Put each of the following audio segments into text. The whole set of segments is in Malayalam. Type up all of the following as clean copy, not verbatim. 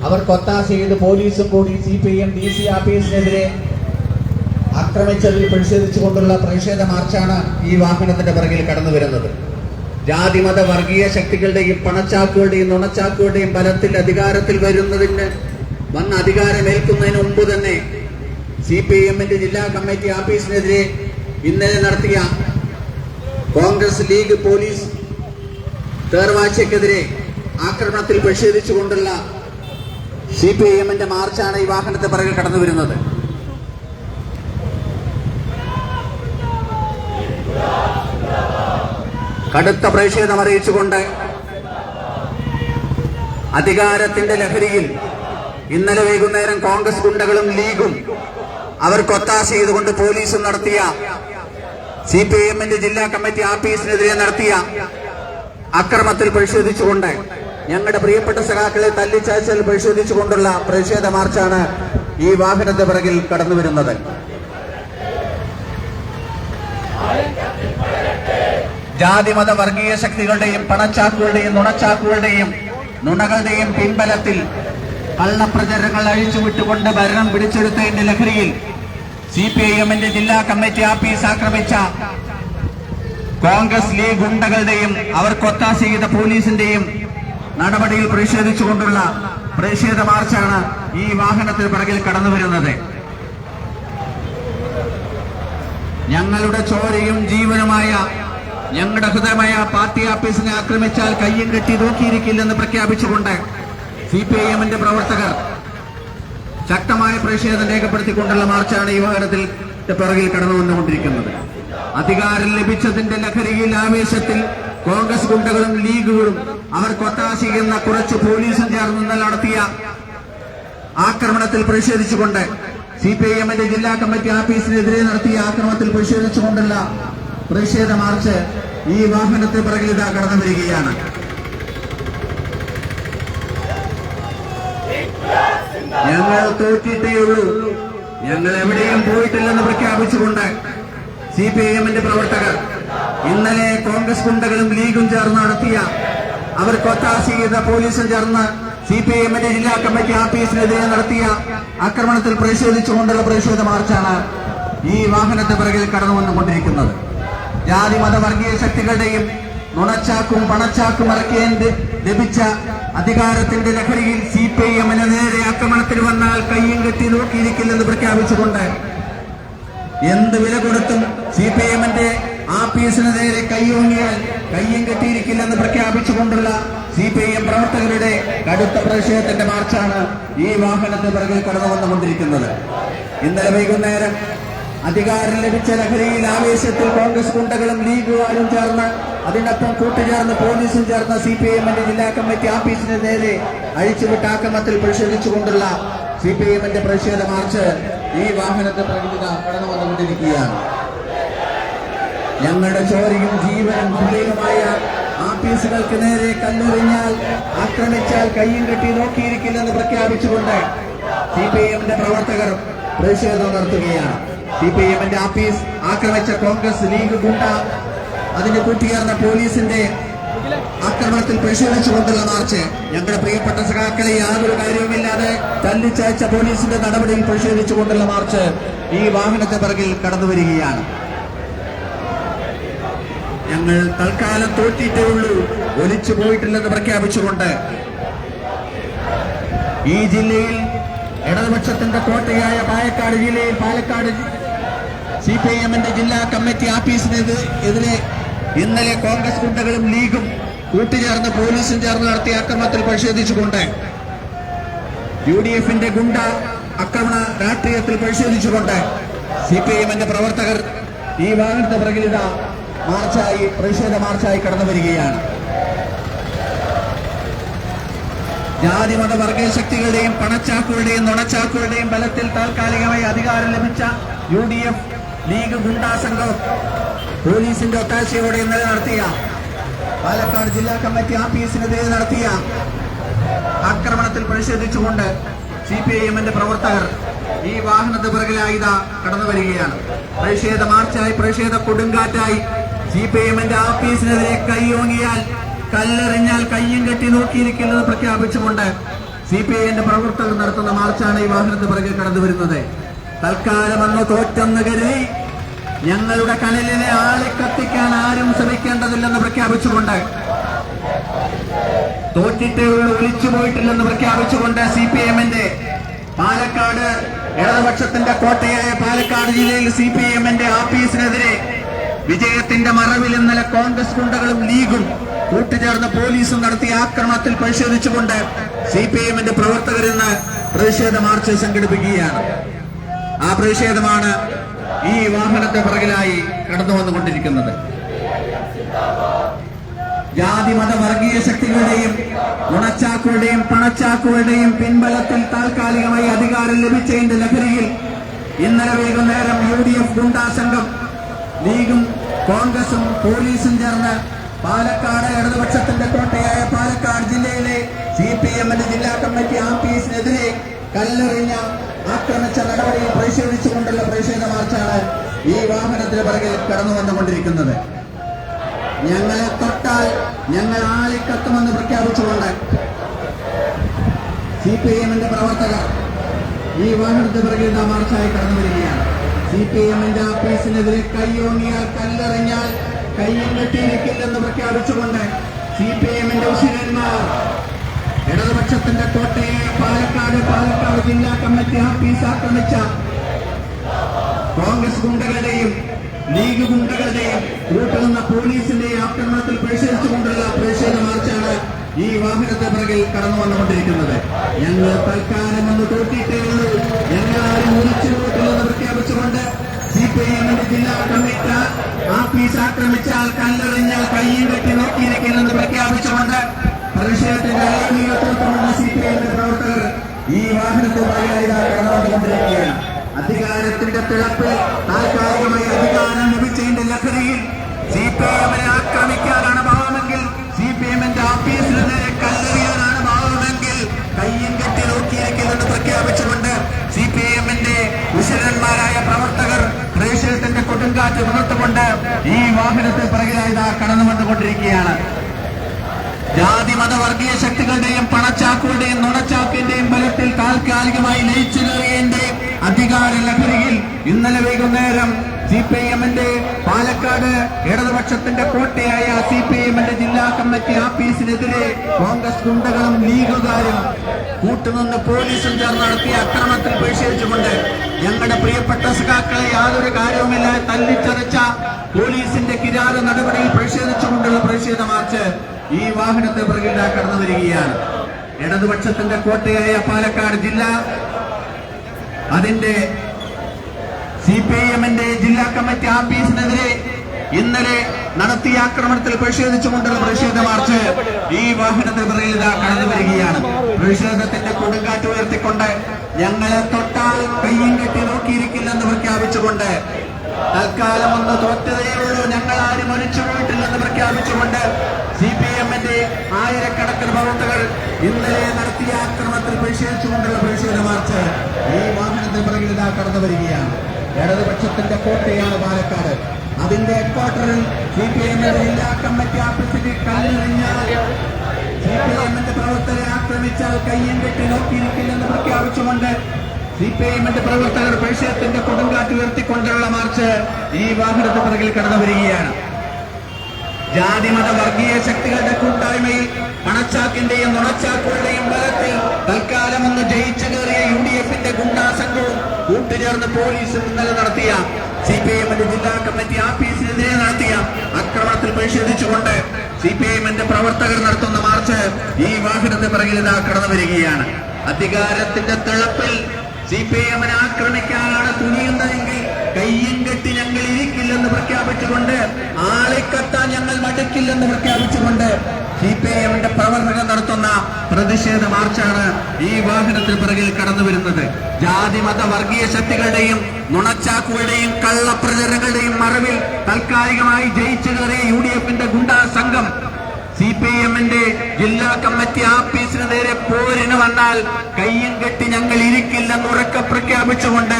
അവർക്ക് ഒത്താശ ചെയ്ത് പോലീസും കൂടി CPIM DC ആഫീസിനെതിരെ ആക്രമിച്ചതിൽ പ്രതിഷേധിച്ചുകൊണ്ടുള്ള പ്രതിഷേധ മാർച്ചാണ് ഈ വാഹനത്തിന്റെ പിറകിൽ കടന്നു വരുന്നത്. ജാതിമത വർഗീയ ശക്തികളുടെയും പണച്ചാക്കുകളുടെയും നുണച്ചാക്കുകളുടെയും ബലത്തിൽ അധികാരത്തിൽ വരുന്നതിന് വന്ന അധികാരമേൽക്കുന്നതിന് മുമ്പ് തന്നെ CPIMന്റെ ജില്ലാ കമ്മിറ്റി ആഫീസിനെതിരെ ഇന്നലെ നടത്തിയ കോൺഗ്രസ് ലീഗ് പോലീസ് തേർവാഴ്ചയ്ക്കെതിരെ ആക്രമണത്തിൽ പ്രതിഷേധിച്ചുകൊണ്ടുള്ള CPIMന്റെ മാർച്ചാണ് ഈ വാഹനത്തെ പിറകിൽ കടന്നു വരുന്നത്. കടുത്ത പ്രതിഷേധം അറിയിച്ചുകൊണ്ട് അധികാരത്തിന്റെ ലഹരിയിൽ ഇന്നലെ വൈകുന്നേരം കോൺഗ്രസ് ഗുണ്ടകളും ലീഗും അവർക്ക് ഒത്താശ ചെയ്തുകൊണ്ട് പോലീസും നടത്തിയ CPIMന്റെ ജില്ലാ കമ്മിറ്റി ആഫീസിനെതിരെ നടത്തിയ അക്രമത്തിൽ പ്രതിഷേധിച്ചുകൊണ്ട് ഞങ്ങളുടെ പ്രിയപ്പെട്ട സഖാക്കളെ തല്ലിച്ചാച്ചൽ പ്രതിഷേധിച്ചുകൊണ്ടുള്ള പ്രതിഷേധ മാർച്ചാണ് ഈ വാഹനത്തെ പിറകിൽ കടന്നു വരുന്നത്. ജാതിമത വർഗീയ ശക്തികളുടെയും പണച്ചാക്കുകളുടെയും നുണച്ചാക്കുകളുടെയും നുണകളുടെയും പിൻബലത്തിൽ കള്ളപ്രചരണങ്ങൾ അഴിച്ചുവിട്ടുകൊണ്ട് ഭരണം പിടിച്ചെടുത്തതിന്റെ ലഹരിയിൽ CPIMന്റെ ജില്ലാ കമ്മിറ്റി ആഫീസ് ആക്രമിച്ച കോൺഗ്രസ് ലീഗ് ഗുണ്ടകളുടെയും അവർക്കൊത്താശ ചെയ്ത പോലീസിന്റെയും നടപടിയിൽ പ്രതിഷേധിച്ചുകൊണ്ടുള്ള പ്രതിഷേധ മാർച്ചാണ് ഈ വാഹനത്തിന് പിറകിൽ കടന്നു വരുന്നത്. ഞങ്ങളുടെ ചോരയും ജീവനുമായ ഞങ്ങളുടെ ഹൃദയമായ പാർട്ടി ആഫീസിനെ ആക്രമിച്ചാൽ കയ്യും കെട്ടി നോക്കിയിരിക്കില്ലെന്ന് പ്രഖ്യാപിച്ചുകൊണ്ട് CPIMന്റെ പ്രവർത്തകർ ശക്തമായ പ്രതിഷേധം രേഖപ്പെടുത്തിക്കൊണ്ടുള്ള മാർച്ചാണ് ഈ വാഹനത്തിൽ പിറകിൽ കടന്നു വന്നുകൊണ്ടിരിക്കുന്നത്. അധികാരം ലഭിച്ചതിന്റെ ലഹരിയിൽ ആവേശത്തിൽ കോൺഗ്രസ് ഗുണ്ടകളും ലീഗുകളും അവർക്കൊത്താശ ചെയ്യുന്ന കുറച്ച് പോലീസും ചേർന്ന് നടത്തിയ ആക്രമണത്തിൽ പ്രതിഷേധിച്ചുകൊണ്ട് CPIMന്റെ ജില്ലാ കമ്മിറ്റി ആഫീസിനെതിരെ നടത്തിയ ആക്രമണത്തിൽ പ്രതിഷേധിച്ചുകൊണ്ടുള്ള പ്രതിഷേധ മാർച്ച് ഈ വാഹനത്തെ പിറകിൽ ഇതാ കടന്നു വരികയാണ്. ഞങ്ങൾ തോറ്റിട്ടേയുള്ളൂ, ഞങ്ങൾ എവിടെയും പോയിട്ടില്ലെന്ന് പ്രഖ്യാപിച്ചുകൊണ്ട് CPIMന്റെ പ്രവർത്തകർ ഇന്നലെ കോൺഗ്രസ് ഗുണ്ടകളും ലീഗും ചേർന്ന് നടത്തിയ അവർക്കൊത്താശ ചെയ്ത പോലീസും ചേർന്ന് CPIMന്റെ ജില്ലാ കമ്മിറ്റി ആഫീസിനെതിരെ നടത്തിയ ആക്രമണത്തിൽ പ്രതിഷേധിച്ചുകൊണ്ടുള്ള പ്രതിഷേധ മാർച്ചാണ് ഈ വാഹനത്തെ പിറകിൽ കടന്നു വന്നുകൊണ്ടിരിക്കുന്നത്. ജാതി മത വർഗീയ ശക്തികളുടെയും നുണച്ചാക്കും പണച്ചാക്കും ഇറക്കിയതിന് ലഭിച്ച അധികാരത്തിന്റെ ലഹരിയിൽ CPIMന് നേരെ ആക്രമണത്തിൽ വന്നാൽ കയ്യും കെട്ടി നോക്കിയിരിക്കില്ലെന്ന് പ്രഖ്യാപിച്ചുകൊണ്ട് എന്ത് വില കൊടുത്തും CPIMന്റെ ആഫീസിന് നേരെ കൈയോങ്ങിയാൽ കയ്യും കെട്ടിയിരിക്കില്ലെന്ന് പ്രഖ്യാപിച്ചുകൊണ്ടുള്ള CPIM പ്രവർത്തകരുടെ കടുത്ത പ്രതിഷേധത്തിന്റെ മാർച്ചാണ് ഈ വാഹനത്തെ പിറകിൽ കടന്നു വന്നുകൊണ്ടിരിക്കുന്നത്. ഇന്നലെ വൈകുന്നേരം അധികാരം ലഭിച്ച ലഹരിയിൽ ആവേശത്തിൽ കോൺഗ്രസ് ഗുണ്ടകളും ലീഗുകാരും ചേർന്ന് അതിനൊപ്പം കൂട്ടുചേർന്ന് പോലീസും ചേർന്ന CPIMന്റെ ജില്ലാ കമ്മിറ്റി ആഫീസിന് നേരെ അഴിച്ചുവിട്ട ആക്രമണത്തിൽ പ്രതിഷേധിച്ചുകൊണ്ടുള്ള CPIMന്റെ പ്രതിഷേധ മാർച്ച് ഈ വാഹനത്തെ പ്രകൃതി കടന്നു വന്നുകൊണ്ടിരിക്കുകയാണ്. ഞങ്ങളുടെ ചോരയും ജീവനും ഹൃദയവുമായ ആഫീസുകൾക്ക് നേരെ കല്ലെറിഞ്ഞാൽ ആക്രമിച്ചാൽ കയ്യും കെട്ടി നോക്കിയിരിക്കില്ലെന്ന് പ്രഖ്യാപിച്ചുകൊണ്ട് CPIMന്റെ പ്രവർത്തകർ പ്രതിഷേധം നടത്തുകയാണ്. CPIMന്റെ ആഫീസ് ആക്രമിച്ച കോൺഗ്രസ് ലീഗ് ഗുണ്ട അതിന് കൂട്ടിയേർന്ന പോലീസിന്റെ ആക്രമണത്തിൽ പ്രതിഷേധിച്ചുകൊണ്ടുള്ള മാർച്ച് ഞങ്ങളുടെ പ്രിയപ്പെട്ട സഖാക്കളെ യാതൊരു കാര്യവുമില്ലാതെ തല്ലിച്ചയച്ച പോലീസിന്റെ നടപടിയിൽ പ്രതിഷേധിച്ചുകൊണ്ടുള്ള മാർച്ച് ഈ വാഹനത്തെ പിറകിൽ കടന്നു വരികയാണ്. ഞങ്ങൾ തൽക്കാലം തോറ്റിട്ടേ ഉള്ളൂ, ഒലിച്ചു പോയിട്ടില്ലെന്ന് പ്രഖ്യാപിച്ചുകൊണ്ട് ഈ ജില്ലയിൽ ഇടതുപക്ഷത്തിന്റെ കോട്ടയായ പാലക്കാട് ജില്ലയിൽ പാലക്കാട് CPIMന്റെ ജില്ലാ കമ്മിറ്റി ആഫീസിനെതിരെ ഇന്നലെ കോൺഗ്രസ് ഗുണ്ടകളും ലീഗും കൂട്ടുചേർന്ന് പോലീസും ചേർന്ന് നടത്തിയ ആക്രമണത്തിൽ പ്രതിഷേധിച്ചുകൊണ്ട് UDFന്റെ ഗുണ്ട ആക്രമണ രാഷ്ട്രീയത്തിൽ പ്രതിഷേധിച്ചുകൊണ്ട് CPIMന്റെ പ്രവർത്തകർ ഈ വാഹനത്തെ പിറകിലിത മാർച്ചായി പ്രതിഷേധ മാർച്ചായി കടന്നു വരികയാണ്. ജാതിമത വർഗീയ ശക്തികളുടെയും പണച്ചാക്കുകളുടെയും നുണച്ചാക്കുകളുടെയും ബലത്തിൽ താൽക്കാലികമായി അധികാരം ലഭിച്ച UDF ലീഗ് ഗുണ്ടാ സംഘം പോലീസിന്റെ ഒത്താശയോടെ ഇന്നലെ നടത്തിയ പാലക്കാട് ജില്ലാ കമ്മിറ്റി ആഫീസിനെതിരെ നടത്തിയ ആക്രമണത്തിൽ പ്രതിഷേധിച്ചുകൊണ്ട് CPIMന്റെ പ്രവർത്തകർ ഈ വാഹനത്തെ പിറകിലായി കടന്നു വരികയാണ്. പ്രതിഷേധ മാർച്ചായി പ്രതിഷേധ കൊടുങ്കാറ്റായി CPIMന്റെ ആഫീസിനെതിരെ കൈയോങ്ങിയാൽ കല്ലെറിഞ്ഞാൽ കയ്യും കെട്ടി നോക്കിയിരിക്കില്ലെന്ന് പ്രഖ്യാപിച്ചുകൊണ്ട് CPIന്റെ പ്രവർത്തകർ നടത്തുന്ന മാർച്ചാണ് ഈ വാഹനത്തിന് പിറകെ കടന്നു വരുന്നത്. തൽക്കാലം അന്ന് തോറ്റെന്ന് കരുതി ഞങ്ങളുടെ കനലിനെ ആളെ കത്തിക്കാൻ ആരും ശ്രമിക്കേണ്ടതില്ലെന്ന് പ്രഖ്യാപിച്ചുകൊണ്ട്, തോറ്റിട്ടേ ഒളിച്ചു പോയിട്ടില്ലെന്ന് പ്രഖ്യാപിച്ചുകൊണ്ട് CPIന്റെ പാലക്കാട് ഇടതുപക്ഷത്തിന്റെ കോട്ടയായ പാലക്കാട് ജില്ലയിൽ CPIന്റെ ആഫീസിനെതിരെ വിജയത്തിന്റെ മറവിൽ ഇന്നലെ കോൺഗ്രസ് ഗുണ്ടകളും ലീഗും കൂട്ടുചേർന്ന് പോലീസും നടത്തിയ ആക്രമണത്തിൽ പ്രതിഷേധിച്ചുകൊണ്ട് CPIന്റെ പ്രവർത്തകർ ഇന്ന് പ്രതിഷേധ മാർച്ച് സംഘടിപ്പിക്കുകയാണ്. ആ പ്രതിഷേധമാണ് ഈ വാഹനത്തെ പിറകിലായി കടന്നു വന്നുകൊണ്ടിരിക്കുന്നത്. ജാതി മത വർഗീയ ശക്തികളുടെയും നുണച്ചാക്കുകളുടെയും പണച്ചാക്കുകളുടെയും പിൻബലത്തിൽ താൽക്കാലികമായി അധികാരം ലഭിച്ചതിന്റെ ലഹരിയിൽ ഇന്നലെ വൈകുന്നേരം UDF ഗുണ്ടാ സംഘം ലീഗും കോൺഗ്രസും പോലീസും ചേർന്ന് പാലക്കാട് ഇടതുപക്ഷത്തിന്റെ കോട്ടയായ പാലക്കാട് ജില്ലയിലെ CPIന്റെ ജില്ലാ കമ്മിറ്റി ആഫീസിനെതിരെ കല്ലെറിഞ്ഞ ആക്രമിച്ച നടപടിയിൽ പ്രതിഷേധിച്ചുകൊണ്ടുള്ള പ്രതിഷേധ മാർച്ചാണ് ഈ വാഹനത്തിന് പിറകിൽ കടന്നു വന്നുകൊണ്ടിരിക്കുന്നത്. ഞങ്ങളെ തൊട്ടാൽ ഞങ്ങൾ ആളിക്കത്തുമെന്ന് പ്രഖ്യാപിച്ചുകൊണ്ട് CPIന്റെ പ്രവർത്തകർ ഈ വാഹനത്തിന് പിറകിൽ മാർച്ചായി കടന്നു വരികയാണ്. CPIന്റെ ആഫീസിനെതിരെ കൈയോങ്ങിയാൽ കല്ലെറിഞ്ഞാൽ കയ്യും കെട്ടിയിരിക്കില്ലെന്ന് പ്രഖ്യാപിച്ചുകൊണ്ട് CPIന്റെ ഉശിരന്മാർ ഇടതുപക്ഷത്തിന്റെ കോട്ടയായ പാലക്കാട് ജില്ലാ കമ്മിറ്റി ആഫീസ് ആക്രമിച്ച കോൺഗ്രസ് ഗുണ്ടകളുടെയും ലീഗ് ഗുണ്ടകളുടെയും കൂട്ടുന്ന പോലീസിന്റെയും ആക്രമണത്തിൽ പ്രതിഷേധിച്ചുകൊണ്ടുള്ള പ്രതിഷേധ മാർച്ചാണ് ഈ വാഹനത്തെ പിറകിൽ കടന്നു വന്നുകൊണ്ടിരിക്കുന്നത്. ഞങ്ങൾ തൽക്കാലം ഒന്ന് തോറ്റിട്ടേ ഉള്ളൂ, ഞങ്ങൾ ആരും ഒളിച്ചു പോയിട്ടില്ലെന്ന് പ്രഖ്യാപിച്ചുകൊണ്ട് CPIന്റെ ജില്ലാ കമ്മിറ്റി ആഫീസ് ആക്രമിച്ചാൽ കല്ലെറിഞ്ഞാൽ കയ്യും കെട്ടി നോക്കിയിരിക്കില്ലെന്ന് പ്രഖ്യാപിച്ചുകൊണ്ട് പ്രതിഷേധത്തിന്റെ നേതൃത്വമുള്ള CPIന്റെ പ്രവർത്തകർ ഈ വാഹനത്തെ പിറകിലായി കടന്നുകൊണ്ടിരിക്കുകയാണ്. അധികാരത്തിന്റെ തിളപ്പിൽ താൽക്കാലികമായി അധികാരം ലഭിച്ചതിന്റെ ലഹരിയിൽ CPIനെ ആക്രമിക്കാനാണ് ഭാവമെങ്കിൽ, CPIന്റെ ആഫീസിന് നേരെ കല്ലെറിയാനാണ് ഭാവമെങ്കിൽ കയ്യും കെട്ടി നോക്കിയിരിക്കില്ലെന്ന് പ്രഖ്യാപിച്ചുകൊണ്ട് CPIന്റെ ഉശിരന്മാരായ പ്രവർത്തകർ പ്രതിഷേധത്തിന്റെ കൊടുങ്കാറ്റ് ഉണർത്തുകൊണ്ട് ഈ വാഹനത്തെ പിറകിലായി കടന്നു വന്നുകൊണ്ടിരിക്കുകയാണ്. ജാതി മത വർഗീയ ശക്തികളുടെയും പണച്ചാക്കുകളുടെയും നുണച്ചാക്കിന്റെയും ബലത്തിൽ താൽക്കാലികമായി ലയിച്ചു കയറിയതിന്റെ അധികാര ലഹരിയിൽ ഇന്നലെ വൈകുന്നേരം CPIന്റെ പാലക്കാട് ഇടതുപക്ഷത്തിന്റെ കോട്ടയായ CPIന്റെ ജില്ലാ കമ്മിറ്റി ആഫീസിനെതിരെ കോൺഗ്രസ് ഗുണ്ടകളും ലീഗുകാരും കൂട്ടുനിന്ന് പോലീസും ചേർന്ന് നടത്തിയ അക്രമത്തിൽ പ്രതിഷേധിച്ചുകൊണ്ട് ഞങ്ങളുടെ പ്രിയപ്പെട്ട സഖാക്കളെ യാതൊരു കാര്യവുമില്ല തല്ലിച്ചതച്ച പോലീസിന്റെ കിരാത നടപടിയിൽ പ്രതിഷേധിച്ചുകൊണ്ടുള്ള പ്രതിഷേധ മാർച്ച് ഈ വാഹനത്തെ പിറകിൽ കടന്നു വരികയാണ്. ഇടതുപക്ഷത്തിന്റെ കോട്ടയായ പാലക്കാട് ജില്ല അതിന്റെ CPIന്റെ ജില്ലാ കമ്മിറ്റി ആഫീസിനെതിരെ ഇന്നലെ നടത്തിയ ആക്രമണത്തിൽ പ്രതിഷേധിച്ചുകൊണ്ടുള്ള പ്രതിഷേധ മാർച്ച് ഈ വാഹനത്തെ പിറകിൽ കടന്നു വരികയാണ്. പ്രതിഷേധത്തിന്റെ കൊടുങ്കാറ്റ് ഉയർത്തിക്കൊണ്ട് ഞങ്ങളെ തൊട്ടാൽ കയ്യും കെട്ടി നോക്കിയിരിക്കില്ലെന്ന് പ്രഖ്യാപിച്ചുകൊണ്ട്, തൽക്കാലം ഒന്ന് തോറ്റതേ ഉള്ളൂ, ഞങ്ങൾ ആരും ഒലിച്ചു പോയിട്ടില്ലെന്ന് പ്രഖ്യാപിച്ചുകൊണ്ട് CPIന്റെ ആയിരക്കണക്കിന് പ്രവർത്തകർ ഇന്നലെ നടത്തിയ ആക്രമണത്തിൽ പ്രതിഷേധിച്ചുകൊണ്ടുള്ള പ്രതിഷേധ മാർച്ച് ഈ വാഹനത്തിന് പിറകിൽ കടന്നു വരികയാണ്. ഇടതുപക്ഷത്തിന്റെ കോട്ടയാണ് പാലക്കാട്. അതിന്റെ ഹെഡ്ക്വാർട്ടറിൽ CPIന്റെ ജില്ലാ കമ്മിറ്റി ആഫീസിൽ കല്ലെറിഞ്ഞാൽ CPIന്റെ പ്രവർത്തകരെ ആക്രമിച്ചാൽ കയ്യും കെട്ടി നോക്കിയിരിക്കില്ലെന്ന് പ്രഖ്യാപിച്ചുകൊണ്ട് CPIന്റെ പ്രവർത്തകർ പ്രതിഷേധത്തിന്റെ കൊടുങ്കാറ്റ് ഉയർത്തിക്കൊണ്ടുള്ള മാർച്ച് ഈ വാഹനത്തിന് പിറകിൽ കടന്നു വരികയാണ്. ജാതിമത വർഗീയ ശക്തികളുടെ കൂട്ടായ്മയിൽ പണച്ചാക്കിന്റെയും നുണച്ചാക്കുകളുടെയും ബലത്തിൽ തൽക്കാലം ഒന്ന് ജയിച്ചു കയറിയ UDFന്റെ ഗുണ്ടാ സംഘവും കൂട്ടുചേർന്ന് പോലീസും ഇന്നലെ നടത്തിയ CPIന്റെ ജില്ലാ കമ്മിറ്റി ആഫീസിനെതിരെ നടത്തിയ ആക്രമണത്തിൽ പ്രതിഷേധിച്ചുകൊണ്ട് CPIന്റെ പ്രവർത്തകർ നടത്തുന്ന മാർച്ച് ഈ വാഹനത്തെ പിറകിൽ കടന്നു വരികയാണ്. അധികാരത്തിന്റെ തിളപ്പിൽ CPIനെ ആക്രമിക്കാനാണ് തുനിയുന്നതെങ്കിൽ കയ്യും കെട്ടി ഞങ്ങൾ ഇരിക്കില്ലെന്ന് പ്രഖ്യാപിച്ചുകൊണ്ട്, ആളിക്കത്താൻ ഞങ്ങൾ മടുക്കില്ലെന്ന് പ്രഖ്യാപിച്ചുകൊണ്ട് CPIന്റെ പ്രവർത്തകർ നടത്തുന്ന പ്രതിഷേധ മാർച്ചാണ് ഈ വാഹനത്തിന് പിറകിൽ കടന്നു വരുന്നത്. ജാതി മത വർഗീയ ശക്തികളുടെയും നുണച്ചാക്കുകളുടെയും കള്ളപ്രചരണങ്ങളുടെയും മറവിൽ താൽക്കാലികമായി ജയിച്ചു കയറിയ UDFന്റെ ഗുണ്ടാ സംഘം CPIന്റെ ജില്ലാ കമ്മിറ്റി ആഫീസിന് നേരെ പോരിന് വന്നാൽ കയ്യും കെട്ടി ഞങ്ങൾ ഇരിക്കില്ലെന്ന് ഉറക്കെ പ്രഖ്യാപിച്ചുകൊണ്ട്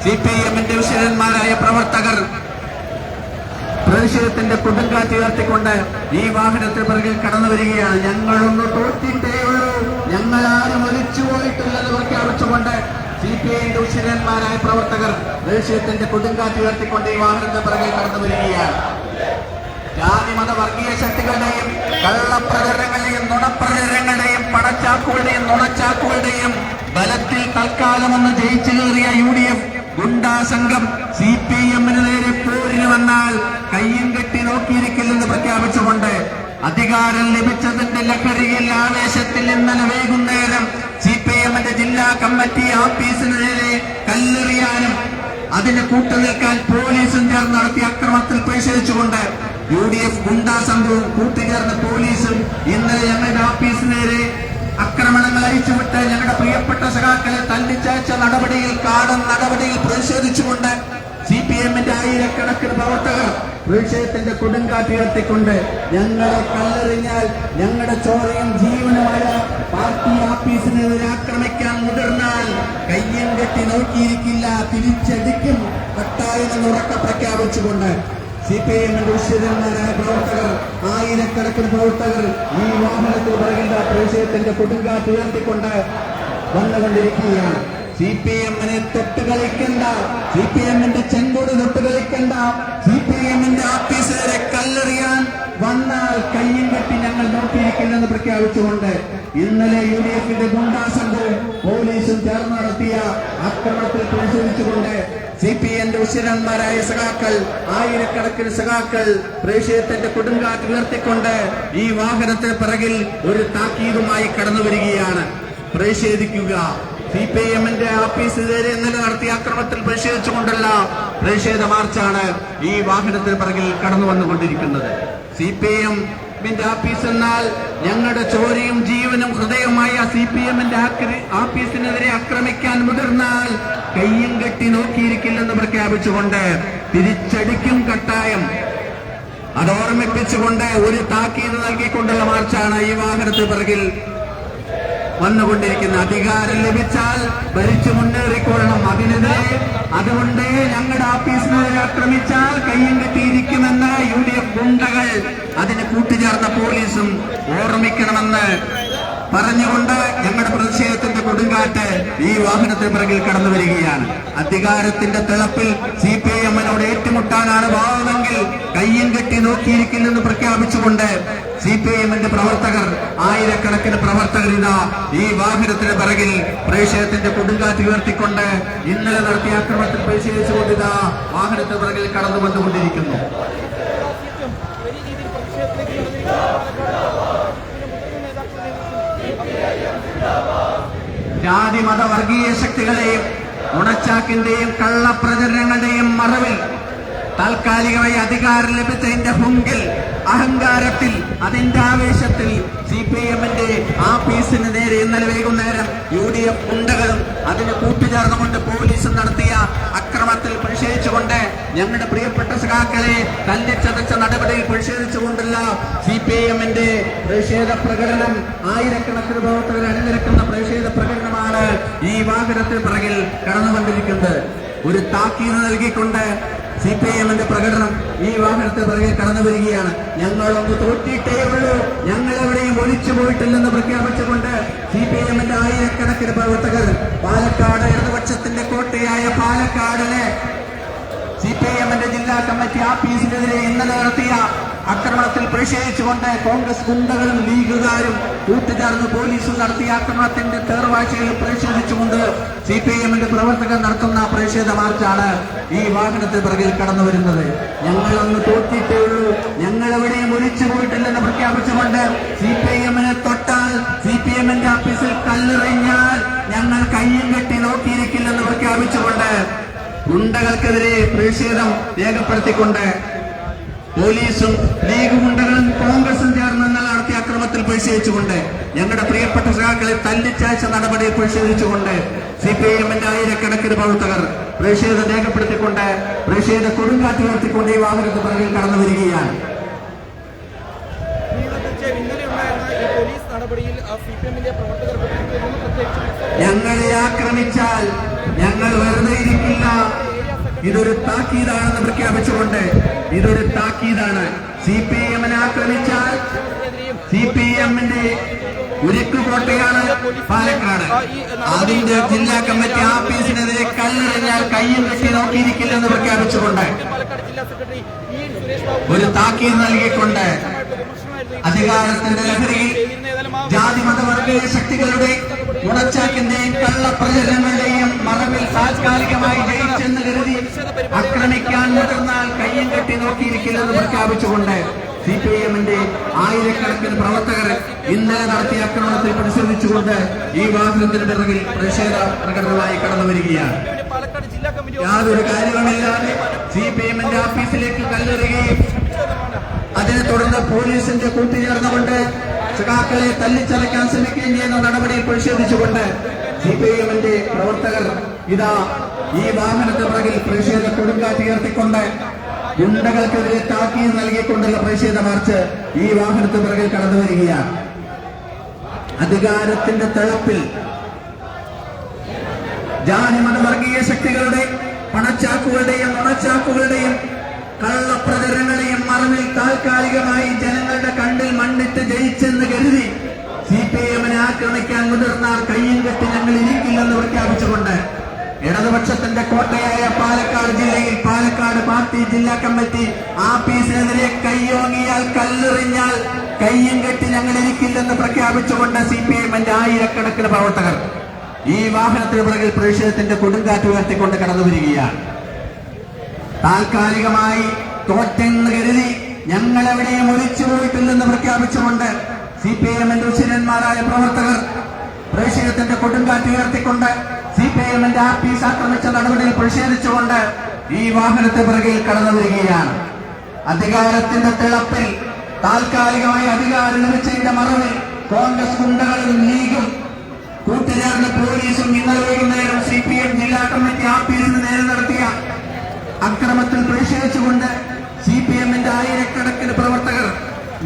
CPIന്റെ ഉശിരന്മാരായ പ്രവർത്തകർ പ്രതിഷേധത്തിന്റെ കൊടുങ്കാറ്റ് ഉയർത്തിക്കൊണ്ട് ഈ വാഹനത്തിന് പിറകിൽ കടന്നു വരികയാണ്. ഞങ്ങളൊന്ന് തോറ്റിട്ടേ ഉള്ളൂ, ഞങ്ങളാരും ഒലിച്ചു പോയിട്ടില്ലെന്ന് പ്രഖ്യാപിച്ചുകൊണ്ട് CPI ഉശിരന്മാരായ പ്രവർത്തകർ ദേശീയത്തിന്റെ കൊടുങ്കാറ്റ് ഉയർത്തിക്കൊണ്ട് ഈ വാഹനത്തെ പിറകെ കടന്നു വരികയാണ്. ജാതി മത വർഗീയ ശക്തികളുടെയും കള്ളപ്രചരണങ്ങളുടെയും നുണപ്രചരണങ്ങളുടെയും പണച്ചാക്കുകളുടെയും നുണച്ചാക്കുകളുടെയും ബലത്തിൽ തൽക്കാലം ഒന്ന് ജയിച്ചു കയറിയ UDF ഗുണ്ടാ സംഘം CPIഎമ്മിന് നേരെ പോരിന് വന്നാൽ കയ്യും കെട്ടി നോക്കിയിരിക്കില്ലെന്ന് പ്രഖ്യാപിച്ചുകൊണ്ട് അധികാരം ലഭിച്ചതിന്റെ ലഹരിയിൽ ആവേശത്തിൽ ഇന്നലെ വൈകുന്നേരം CPIഎമ്മിന്റെ ജില്ലാ കമ്മിറ്റി ഓഫീസിന് നേരെ കല്ലെറിയാനും അതിന് കൂട്ടുനിൽക്കാൻ പോലീസും ചേർന്ന് നടത്തിയ അക്രമത്തിൽ പ്രതിഷേധിച്ചുകൊണ്ട് UDF ഗുണ്ടാ സംഘവും കൂട്ടുചേർന്ന പോലീസും ഇന്നലെ ഞങ്ങളുടെ ഓഫീസിന് നേരെ ആക്രമണങ്ങൾ അയച്ചുവിട്ട് ഞങ്ങളുടെ പ്രിയപ്പെട്ട സഖാക്കളെ തല്ലിച്ചയച്ച നടപടിയിൽ കാടൻ നടപടിയിൽ പ്രതിഷേധിച്ചുകൊണ്ട് CPIഎമ്മിന്റെ ആയിരക്കണക്കിന് പ്രവർത്തകർ പ്രതിഷേധത്തിന്റെ കൊടുങ്കാറ്റ് ഉയർത്തിക്കൊണ്ട് ഞങ്ങളെ കല്ലെറിഞ്ഞാൽ ഞങ്ങളുടെ ചോരയും ജീവനുമായ പാർട്ടി ഓഫീസിനെതിരെ ആക്രമിക്കാൻ മുതിർന്നാൽ കയ്യും കെട്ടി നോക്കിയിരിക്കില്ല, തിരിച്ചടിക്കും കട്ടായെന്ന് ഉറക്കെ പ്രഖ്യാപിച്ചുകൊണ്ട് CPIഎമ്മിന്റെ ഉശിരന്മാരായ പ്രവർത്തകർ ആയിരക്കണക്കിന് പ്രവർത്തകർ ഈ വാഹനത്തിൽ പറയുന്ന പ്രതിഷേധത്തിന്റെ കൊടുങ്കാറ്റ് ഉയർത്തിക്കൊണ്ട് വന്നുകൊണ്ടിരിക്കുകയാണ്. CPIഎമ്മിനെ തൊട്ട് കളിക്കണ്ട, CPIഎമ്മിന്റെ ചെങ്കോട് തൊട്ട് കളിക്കണ്ട, CPIഎമ്മിന്റെ ഓഫീസിലെ കല്ലെറിയാൻ വന്നാൽ കയ്യും കെട്ടി ഞങ്ങൾ നോക്കിയിരിക്കില്ലെന്ന് പ്രഖ്യാപിച്ചുകൊണ്ട് ഇന്നലെ UDFന്റെ ഗുണ്ടാ സംഘവും പോലീസും ചേർന്ന് നടത്തിയ ആക്രമണത്തിൽ പ്രതിഷേധിച്ചുകൊണ്ട് CPIന്റെ ഉശിരന്മാരായ സഖാക്കൾ ആയിരക്കണക്കിന് സഖാക്കൾ പ്രതിഷേധത്തിന്റെ കൊടുങ്കാറ്റ് ഉയർത്തിക്കൊണ്ട് ഈ വാഹനത്തിന് പിറകിൽ ഒരു താക്കീതുമായി കടന്നു വരികയാണ്. പ്രതിഷേധിക്കുക. CPIഎമ്മിന്റെ ഓഫീസിനെതിരെ ഇന്നലെ നടത്തിയ ആക്രമണത്തിൽ പ്രതിഷേധിച്ചുകൊണ്ടുള്ള പ്രതിഷേധ മാർച്ചാണ് ഈ വാഹനത്തിന് പിറകിൽ കടന്നു വന്നുകൊണ്ടിരിക്കുന്നത്. CPIഎമ്മിന്റെ ഓഫീസ് എന്നാൽ ഞങ്ങളുടെ ചോരയും ജീവനും ഹൃദയമായ CPIഎമ്മിന്റെ ഓഫീസിനെതിരെ ആക്രമിക്കാൻ മുതിർന്നാൽ കയ്യും കെട്ടി നോക്കിയിരിക്കില്ലെന്ന് പ്രഖ്യാപിച്ചുകൊണ്ട് തിരിച്ചടിക്കും കട്ടായം അത് ഓർമ്മിപ്പിച്ചുകൊണ്ട് ഒരു താക്കീത് നൽകിക്കൊണ്ടുള്ള മാർച്ചാണ് ഈ വാഹനത്തിന് പിറകിൽ വന്നുകൊണ്ടിരിക്കുന്ന. അധികാരം ലഭിച്ചാൽ ഭരിച്ചു മുന്നേറിക്കൊള്ളണം. അതുകൊണ്ട് ഞങ്ങളുടെ ഓഫീസിനെതിരെ ആക്രമിച്ചാൽ കയ്യും കെട്ടിയിരിക്കുമെന്ന് UDF ഗുണ്ടകൾ അതിന് കൂട്ടുചേർന്ന പോലീസും ഓർമ്മിക്കണമെന്ന് പറഞ്ഞുകൊണ്ട് ഞങ്ങളുടെ പ്രതിഷേധത്തിന്റെ കൊടുങ്കാറ്റ് ഈ വാഹനത്തിന് പിറകിൽ കടന്നു വരികയാണ്. അധികാരത്തിന്റെ തിളപ്പിൽ CPIഎമ്മിനോട് ഏറ്റുമുട്ടാനാണ് ഭാവമെങ്കിൽ കയ്യും കെട്ടി നോക്കിയിരിക്കില്ലെന്ന് പ്രഖ്യാപിച്ചുകൊണ്ട് CPIഎമ്മിന്റെ പ്രവർത്തകർ ആയിരക്കണക്കിന് പ്രവർത്തകർ ഇതാ ഈ വാഹനത്തിന് പിറകിൽ പ്രതിഷേധത്തിന്റെ കൊടുങ്കാറ്റ് ഉയർത്തിക്കൊണ്ട് ഇന്നലെ നടത്തിയ ആക്രമണത്തിൽ പ്രതിഷേധിച്ചുകൊണ്ട് ഇതാ വാഹനത്തിന് പിറകിൽ കടന്നു വന്നുകൊണ്ടിരിക്കുന്നു. ജാതി മത വർഗീയ ശക്തികളെയും ഉണച്ചാക്കിന്റെയും കള്ളപ്രചരണങ്ങളുടെയും മറവിൽ താൽക്കാലികമായി അധികാരം ലഭിച്ചതിന്റെ ഹുങ്കിൽ അഹങ്കാരത്തിൽ അതിന്റെ ആവേശത്തിൽ CPIഎമ്മിന്റെ ഓഫീസിന് നേരെ ഇന്നലെ വൈകുന്നേരം UDF ഗുണ്ടകളും അതിന് കൂട്ടുചേർന്നുകൊണ്ട് പോലീസും നടത്തിയ അക്രമത്തിൽ പ്രതിഷേധിച്ചുകൊണ്ട് ഞങ്ങളുടെ പ്രിയപ്പെട്ട സഖാക്കളെ തല്ലിച്ചതച്ച നടപടിയിൽ പ്രതിഷേധിച്ചുകൊണ്ടുള്ള CPIഎമ്മിന്റെ പ്രതിഷേധ പ്രകടനം ആയിരക്കണക്കിന് പ്രവർത്തകർ അണിനിരക്കുന്ന പ്രതിഷേധ പ്രകടനമാണ് ഈ വാഹനത്തിന് പിറകിൽ കടന്നുകൊണ്ടിരിക്കുന്നത്. ഒരു താക്കീത് നൽകിക്കൊണ്ട് CPIഎമ്മിന്റെ പ്രകടനം ഈ വാഹനത്തിന് പിറകിൽ കടന്നു വരികയാണ്. ഞങ്ങളൊന്ന് തോറ്റിട്ടേ ഉള്ളൂ, ഞങ്ങൾ എവിടെയും ഒലിച്ചു പോയിട്ടില്ലെന്ന് പ്രഖ്യാപിച്ചുകൊണ്ട് CPIഎമ്മിന്റെ ആയിരക്കണക്കിന് പ്രവർത്തകർ പാലക്കാട് ഇടതുപക്ഷത്തിന്റെ കോട്ടയായ പാലക്കാടിലെ CPIഎമ്മിന്റെ ജില്ലാ കമ്മിറ്റി ഓഫീസിനെതിരെ ഇന്നലെ നടത്തിയ ആക്രമണത്തിൽ പ്രതിഷേധിച്ചുകൊണ്ട് കോൺഗ്രസ് ഗുണ്ടകളും ലീഗുകാരും കൂട്ടുചേർന്ന് പോലീസും നടത്തിയ ആക്രമണത്തിന്റെ തേർവാഴ്ചയിൽ പ്രതിഷേധിച്ചുകൊണ്ട് CPIഎമ്മിന്റെ പ്രവർത്തകർ നടത്തുന്ന പ്രതിഷേധ മാർച്ചാണ് ഈ വാഹനത്തിന് പിറകിൽ കടന്നു വരുന്നത്. ഞങ്ങളൊന്ന് തോറ്റിട്ടേ ഉള്ളൂ, ഞങ്ങൾ എവിടെയും ഒലിച്ചു പോയിട്ടില്ലെന്ന് പ്രഖ്യാപിച്ചുകൊണ്ട് CPIഎമ്മിനെ തൊട്ടാൽ CPIഎമ്മിന്റെ ഓഫീസിൽ കല്ലെറിഞ്ഞാൽ ഞങ്ങൾ കയ്യും കെട്ടി നോക്കിയിരിക്കില്ലെന്ന് പ്രഖ്യാപിച്ചുകൊണ്ട് ഗുണ്ടകൾക്കെതിരെ പ്രതിഷേധം രേഖപ്പെടുത്തിക്കൊണ്ട് പോലീസും ലീഗ് ഗുണ്ടകളും കോൺഗ്രസും ചേർന്ന് നടത്തിയ അക്രമത്തിൽ പ്രതിഷേധിച്ചുകൊണ്ട് ഞങ്ങളുടെ പ്രിയപ്പെട്ട സഖാക്കളെ തല്ലിച്ചാഴ്ച നടപടിയിൽ പ്രതിഷേധിച്ചുകൊണ്ട് CPIഎമ്മിന്റെ ആയിരക്കണക്കിന് പ്രവർത്തകർ പ്രതിഷേധം രേഖപ്പെടുത്തിക്കൊണ്ട് പ്രതിഷേധ കൊടുങ്കാറ്റ് ഉയർത്തിക്കൊണ്ട് ഈ വാഹനത്തിന് പിറകിൽ കടന്നു വരികയാണ്. ഞങ്ങളെ ആക്രമിച്ചാൽ ഞങ്ങൾ വെറുതെ ഇരിക്കില്ല, ഇതൊരു താക്കീതാണെന്ന് പ്രഖ്യാപിച്ചുകൊണ്ട് ഇതൊരു താക്കീതാണ്. CPIഎമ്മിനെ ആക്രമിച്ചാൽ CPIഎമ്മിന്റെ ഉരുക്കുകോട്ടയാണ് പാലക്കാട്. അതിന്റെ ജില്ലാ കമ്മിറ്റി ആഫീസിനെതിരെ കല്ലെറിഞ്ഞാൽ കയ്യും കെട്ടി നോക്കിയിരിക്കില്ലെന്ന് പ്രഖ്യാപിച്ചുകൊണ്ട് ഒരു താക്കീത് നൽകിക്കൊണ്ട് അധികാരത്തിന്റെ ലഹരിയിൽ ജാതി മതവർഗീയ ശക്തികളുടെ ഉണച്ചാക്കിന്റെയും കള്ളപ്രചരണങ്ങളുടെയും മറവിൽ താൽക്കാലികമായി ജയിച്ചെന്ന് കരുതി ആക്രമിക്കാൻ മുതിർന്നാൽ കയ്യും കെട്ടി നോക്കിയിരിക്കില്ലെന്ന് പ്രഖ്യാപിച്ചുകൊണ്ട് CPIM-ന്റെ ആയിരക്കണക്കിന് പ്രവർത്തകർ ഇന്നലെ നടത്തിയ ആക്രമണത്തിൽ പ്രതിഷേധിച്ചുകൊണ്ട് ഈ വാഹനത്തിന് പിറകിൽ പ്രതിഷേധ പ്രകടനമായി കടന്നു വരികയാണ്. യാതൊരു കാര്യവുമില്ലാതെ CPIM-ന്റെ ഓഫീസിലേക്ക് കല്ലെറിയുകയും അതിനെ തുടർന്ന് പോലീസിന്റെ കൂട്ടുചേർന്നുകൊണ്ട് സഖാക്കളെ തല്ലിച്ചതയ്ക്കാൻ ശ്രമിക്കുകയും ചെയ്യുന്ന നടപടിയിൽ പ്രതിഷേധിച്ചുകൊണ്ട് CPIM-ന്റെ പ്രവർത്തകർ ഇതാ ഈ വാഹനത്തിന് പിറകിൽ പ്രതിഷേധ കൊടുങ്കാറ്റ് ഉയർത്തിക്കൊണ്ട് ഗുണ്ടകൾക്കെതിരെ താക്കീത് നൽകിക്കൊണ്ടുള്ള പ്രതിഷേധ മാർച്ച് ഈ വാഹനത്തിന് പിറകിൽ കടന്നു വരികയാണ്. അധികാരത്തിന്റെ തിളപ്പിൽ ജാതിമത വർഗീയ ശക്തികളുടെ പണച്ചാക്കുകളുടെയും നുണച്ചാക്കുകളുടെയും കള്ളപ്രചരണങ്ങളെയും മറവിൽ താൽക്കാലികമായി ജനങ്ങളുടെ കണ്ണിൽ മണ്ണിട്ട് ജയിച്ചെന്ന് കരുതി CPIM-നെ ആക്രമിക്കാൻ മുതിർന്നാൽ കയ്യും കെട്ടി ഞങ്ങൾ ഇരിക്കില്ലെന്ന് പ്രഖ്യാപിച്ചുകൊണ്ട് ഇടതുപക്ഷത്തിന്റെ കോട്ടയായ പാലക്കാട് ജില്ലയിൽ പാലക്കാട് പാർട്ടി ജില്ലാ കമ്മിറ്റി ആഫീസിനെതിരെ കയ്യോങ്ങിയാൽ കല്ലെറിഞ്ഞാൽ കയ്യും കെട്ടി ഞങ്ങൾ ഇരിക്കില്ലെന്ന് പ്രഖ്യാപിച്ചുകൊണ്ട് CPIM-ന്റെ ആയിരക്കണക്കിന് പ്രവർത്തകർ ഈ വാഹനത്തിന് പിറകിൽ പ്രതിഷേധത്തിന്റെ കൊടുങ്കാറ്റ് ഉയർത്തിക്കൊണ്ട് കടന്നു വരികയാണ്. താൽക്കാലികമായി തോറ്റെന്ന് കരുതി ഞങ്ങളെവിടെയും ഒലിച്ചു പോയിട്ടില്ലെന്ന് പ്രഖ്യാപിച്ചുകൊണ്ട് CPIM-ന്റെ ഉശിരന്മാരായ പ്രവർത്തകർ പ്രതിഷേധത്തിന്റെ കൊടുങ്കാറ്റ് ഉയർത്തിക്കൊണ്ട് CPIM-ന്റെ ആഫീസ് ആക്രമിച്ച നടപടിയിൽ പ്രതിഷേധിച്ചുകൊണ്ട് ഈ വാഹനത്തെ പിറകിൽ കടന്നു വരികയാണ്. അധികാരത്തിന്റെ തിളപ്പിൽ താൽക്കാലികമായി അധികാരം ലഭിച്ചതിന്റെ മറവിൽ കോൺഗ്രസ് ഗുണ്ടകളും ലീഗും കൂട്ടുചേർന്ന പോലീസും ഇന്നലെ വൈകുന്നേരം CPM ജില്ലാ കമ്മിറ്റി ആഫീസിന് നേരെ നടത്തിയ അക്രമത്തിൽ പ്രതിഷേധിച്ചുകൊണ്ട് CPM-ന്റെ ആയിരക്കണക്കിന് പ്രവർത്തകർ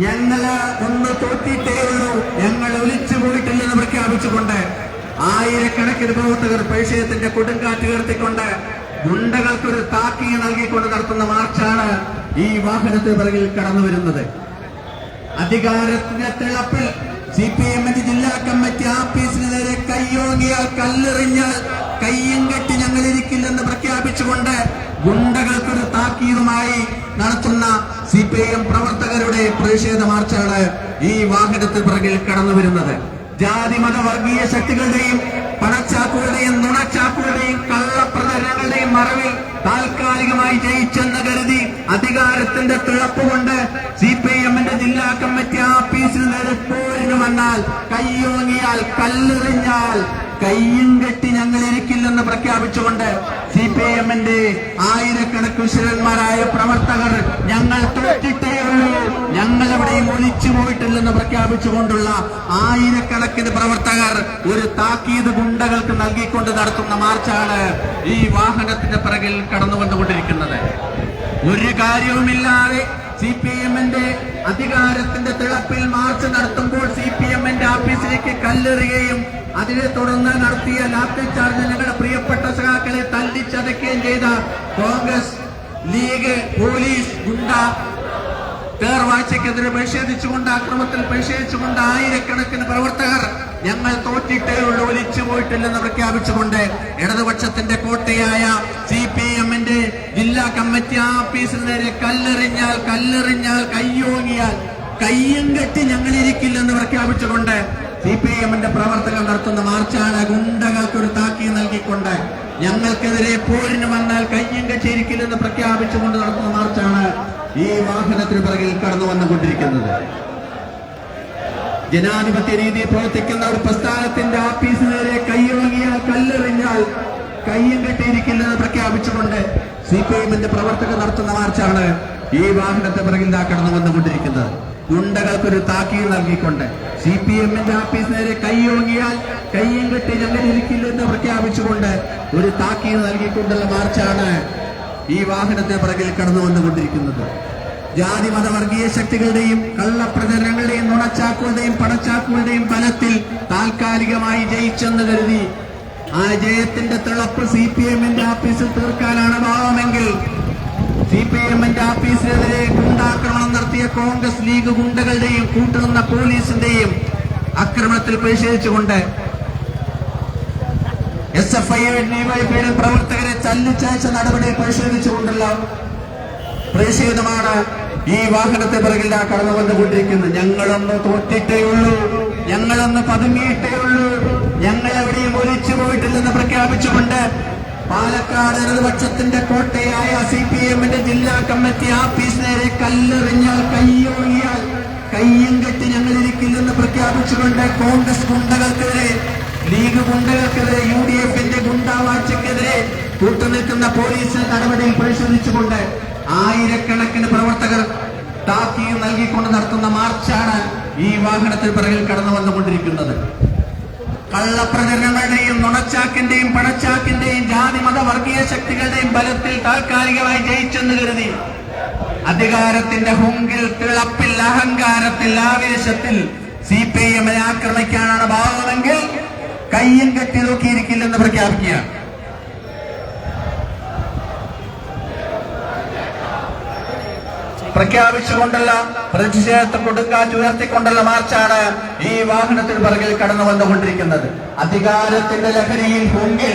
ഞങ്ങള് ഒന്ന് തോറ്റിട്ടേ ഉള്ളൂ, ഞങ്ങൾ ഒലിച്ചു പോയിട്ടില്ലെന്ന് പ്രഖ്യാപിച്ചുകൊണ്ട് ആയിരക്കണക്കിന് പ്രവർത്തകർ പ്രതിഷേധത്തിന്റെ കൊടുങ്കാറ്റ് ഉയർത്തിക്കൊണ്ട് ഗുണ്ടകൾക്കൊരു താക്കീത് നൽകിക്കൊണ്ട് നടത്തുന്ന മാർച്ചാണ് ഈ വാഹനത്തിന് പിറകിൽ കടന്നു വരുന്നത്. അധികാരത്തിന്റെ തിളപ്പിൽ CPM-ന്റെ ജില്ലാ കമ്മിറ്റി ആഫീസിന് നേരെ കയ്യോങ്ങിയാൽ കല്ലെറിഞ്ഞാൽ കയ്യും കെട്ടി ഞങ്ങൾ ഇരിക്കില്ലെന്ന് പ്രഖ്യാപിച്ചുകൊണ്ട് ഗുണ്ടകൾക്കൊരു താക്കീതുമായി നടത്തുന്ന CPIM പ്രവർത്തകരുടെ പ്രതിഷേധ മാർച്ചാണ് ഈ വാഹനത്തിന് പിറകിൽ കടന്നു വരുന്നത്. ജാതി മത വർഗീയ ശക്തികളുടെയും പണച്ചാക്കുകളുടെയും നുണച്ചാക്കുകളുടെയും കള്ളപ്രചരണങ്ങളുടെയും മറവിൽ താൽക്കാലികമായി ജയിച്ചെന്ന് കരുതി അധികാരത്തിന്റെ തിളപ്പുകൊണ്ട് CPIM-ന്റെ ജില്ലാ കമ്മിറ്റി ആഫീസിന് നേരെ പോരിന് വന്നാൽ കയ്യോങ്ങിയാൽ കല്ലെറിഞ്ഞാൽ കയ്യും കെട്ടി ഞങ്ങൾ ഇരിക്കില്ലെന്ന് പ്രഖ്യാപിച്ചുകൊണ്ട് CPIM-ന്റെ ആയിരക്കണക്കിന് ശിരന്മാരായ പ്രവർത്തകർ ഞങ്ങൾ തോറ്റിട്ടേ ഉള്ളൂ, ഞങ്ങൾ എവിടെയും ഒലിച്ചു പോയിട്ടില്ലെന്ന് പ്രഖ്യാപിച്ചുകൊണ്ടുള്ള ആയിരക്കണക്കിന് പ്രവർത്തകർ ഒരു താക്കീത് ഗുണ്ടകൾക്ക് നൽകിക്കൊണ്ട് നടത്തുന്ന മാർച്ചാണ് ഈ വാഹനത്തിന്റെ പിറകിൽ കടന്നുവന്നുകൊണ്ടിരിക്കുന്നത്. ഒരു കാര്യവുമില്ലാതെ CPIM-ന്റെ അധികാരത്തിന്റെ തിളപ്പിൽ മാർച്ച് നടത്തുമ്പോൾ CPM-ന്റെ ഓഫീസിലേക്ക് കല്ലെറിയുകയും അതിനെ തുടർന്ന് നടത്തിയ ലാത്തി ചാർജ് ഞങ്ങളുടെ പ്രിയപ്പെട്ട സഖാക്കളെ തല്ലിച്ചതയ്ക്കുകയും ചെയ്ത കോൺഗ്രസ്, ലീഗ്, പോലീസ്, ഗുണ്ട തേർവാഴ്ചയ്ക്കെതിരെ പ്രതിഷേധിച്ചുകൊണ്ട് അക്രമത്തിൽ പ്രതിഷേധിച്ചുകൊണ്ട് ആയിരക്കണക്കിന് പ്രവർത്തകർ ഞങ്ങൾ തോറ്റിട്ടേ ഉള്ളൂ, ഒലിച്ചു പോയിട്ടില്ലെന്ന് പ്രഖ്യാപിച്ചുകൊണ്ട് ഇടതുപക്ഷത്തിന്റെ കോട്ടയായ CPM-ന്റെ ജില്ലാ കമ്മിറ്റി ആഫീസിന് നേരെ കല്ലെറിഞ്ഞാൽ കയ്യോങ്ങിയാൽ കയ്യും കെട്ടി ഞങ്ങളിരിക്കില്ലെന്ന് പ്രഖ്യാപിച്ചുകൊണ്ട് CPM-ന്റെ പ്രവർത്തകർ നടത്തുന്ന മാർച്ചാണ്. ഗുണ്ടകൾക്കൊരു താക്കീത് നൽകിക്കൊണ്ട് ഞങ്ങൾക്കെതിരെ പോരിന് വന്നാൽ കയ്യും കെട്ടിയിരിക്കില്ലെന്ന് പ്രഖ്യാപിച്ചുകൊണ്ട് നടത്തുന്ന മാർച്ചാണ് ഈ വാഹനത്തിന് പിറകിൽ കടന്നു വന്നുകൊണ്ടിരിക്കുന്നത്. ജനാധിപത്യ രീതിയിൽ പ്രവർത്തിക്കുന്ന ഒരു പ്രസ്ഥാനത്തിന്റെ ഓഫീസിന് നേരെ കയ്യോങ്ങിയാൽ കല്ലെറിഞ്ഞാൽ കയ്യും കെട്ടിയിരിക്കില്ലെന്ന് പ്രഖ്യാപിച്ചുകൊണ്ട് CPM-ന്റെ പ്രവർത്തകർ നടത്തുന്ന മാർച്ചാണ് ഈ വാഹനത്തെ പിറകിൽ കടന്നു വന്നുകൊണ്ടിരിക്കുന്നത്. ഗുണ്ടകൾക്കൊരു താക്കീത് നൽകിക്കൊണ്ട് CPM-ന്റെ ഓഫീസിന് നേരെ കയ്യോങ്ങിയാൽ കയ്യും കെട്ടി ഞങ്ങളിരിക്കില്ലെന്ന് പ്രഖ്യാപിച്ചുകൊണ്ട് ഒരു താക്കീത് നൽകിക്കൊണ്ടുള്ള മാർച്ചാണ് ഈ വാഹനത്തെ പിറകിൽ കടന്നു വന്നുകൊണ്ടിരിക്കുന്നത്. ജാതി മത വർഗീയ ശക്തികളുടെയും കള്ളപ്രചരണങ്ങളുടെയും നുണച്ചാക്കുകളുടെയും പണച്ചാക്കുകളുടെയും ബലത്തിൽ താൽക്കാലികമായി ജയിച്ചെന്ന് കരുതി ആ ജയത്തിന്റെ തിളപ്പ് CPM-ന്റെ ഓഫീസിൽ തീർക്കാനാണ് ഭാവമെങ്കിൽ CPM-ന്റെ ഓഫീസിനെതിരെ ഗുണ്ടാക്രമണം നടത്തിയ കോൺഗ്രസ്, ലീഗ് ഗുണ്ടകളുടെയും കൂട്ടുനിന്ന പോലീസിന്റെയും ആക്രമണത്തിൽ പ്രതിഷേധിച്ചുകൊണ്ട് SFI ഡിവൈഎഫ്ഐയുടെ പ്രവർത്തകരെ തല്ലിച്ചയച്ച നടപടിയിൽ പ്രതിഷേധിച്ചുകൊണ്ടുള്ള പ്രതിഷേധമാണ് ഈ വാഹനത്തെ പിറകിൽ കടന്നു വന്നുകൊണ്ടിരിക്കുന്നത്. ഞങ്ങളൊന്ന് തോറ്റിട്ടേ ഉള്ളൂ, ഞങ്ങളൊന്ന് പതുങ്ങിയിട്ടേ ഉള്ളൂ, ഞങ്ങൾ എവിടെയും ഒലിച്ചു പോയിട്ടില്ലെന്ന് പ്രഖ്യാപിച്ചുകൊണ്ട് പാലക്കാട് ഇടതുപക്ഷത്തിന്റെ കോട്ടയായ CPM-ന്റെ ജില്ലാ കമ്മിറ്റി ആഫീസ് നേരെ കല്ലെറിഞ്ഞാൽ കയ്യോങ്ങിയാൽ കയ്യും കെട്ടി ഞങ്ങളിരിക്കില്ലെന്ന് പ്രഖ്യാപിച്ചുകൊണ്ട് കോൺഗ്രസ് ഗുണ്ടകൾക്കെതിരെ, ലീഗ് ഗുണ്ടകൾക്കെതിരെ, UDF-ന്റെ ഗുണ്ടാവാഴ്ചക്കെതിരെ കൂട്ടുനിൽക്കുന്ന പോലീസ് നടപടിയിൽ പ്രതിഷേധിച്ചുകൊണ്ട് ആയിരക്കണക്കിന് പ്രവർത്തകർ താക്കീത് നൽകിക്കൊണ്ട് നടത്തുന്ന മാർച്ചാണ് ഈ വാഹനത്തിൽ പിറകിൽ കടന്നു വന്നുകൊണ്ടിരിക്കുന്നത്. കള്ളപ്രചരണങ്ങളുടെയും നുണച്ചാക്കിന്റെയും പണച്ചാക്കിന്റെയും ജാതി മത വർഗീയ ശക്തികളുടെയും ബലത്തിൽ താൽക്കാലികമായി ജയിച്ചെന്ന് കരുതി അധികാരത്തിന്റെ ഹുങ്കിൽ, തിളപ്പിൽ, അഹങ്കാരത്തിൽ, ആവേശത്തിൽ CPM-നെ ആക്രമിക്കാനാണ് ഭാവമെങ്കിൽ കയ്യും കെട്ടി നോക്കിയിരിക്കില്ലെന്ന് പ്രഖ്യാപിക്കുക. പ്രഖ്യാപിച്ചുകൊണ്ടുള്ള പ്രതിഷേധത്തെ കൊടുങ്കാറ്റ് ഉയർത്തിക്കൊണ്ടുള്ള മാർച്ചാണ് ഈ വാഹനത്തിന് പിറകിൽ കടന്നു വന്നുകൊണ്ടിരിക്കുന്നത്. അധികാരത്തിന്റെ ലഹരിയിൽ ഹുങ്കിൽ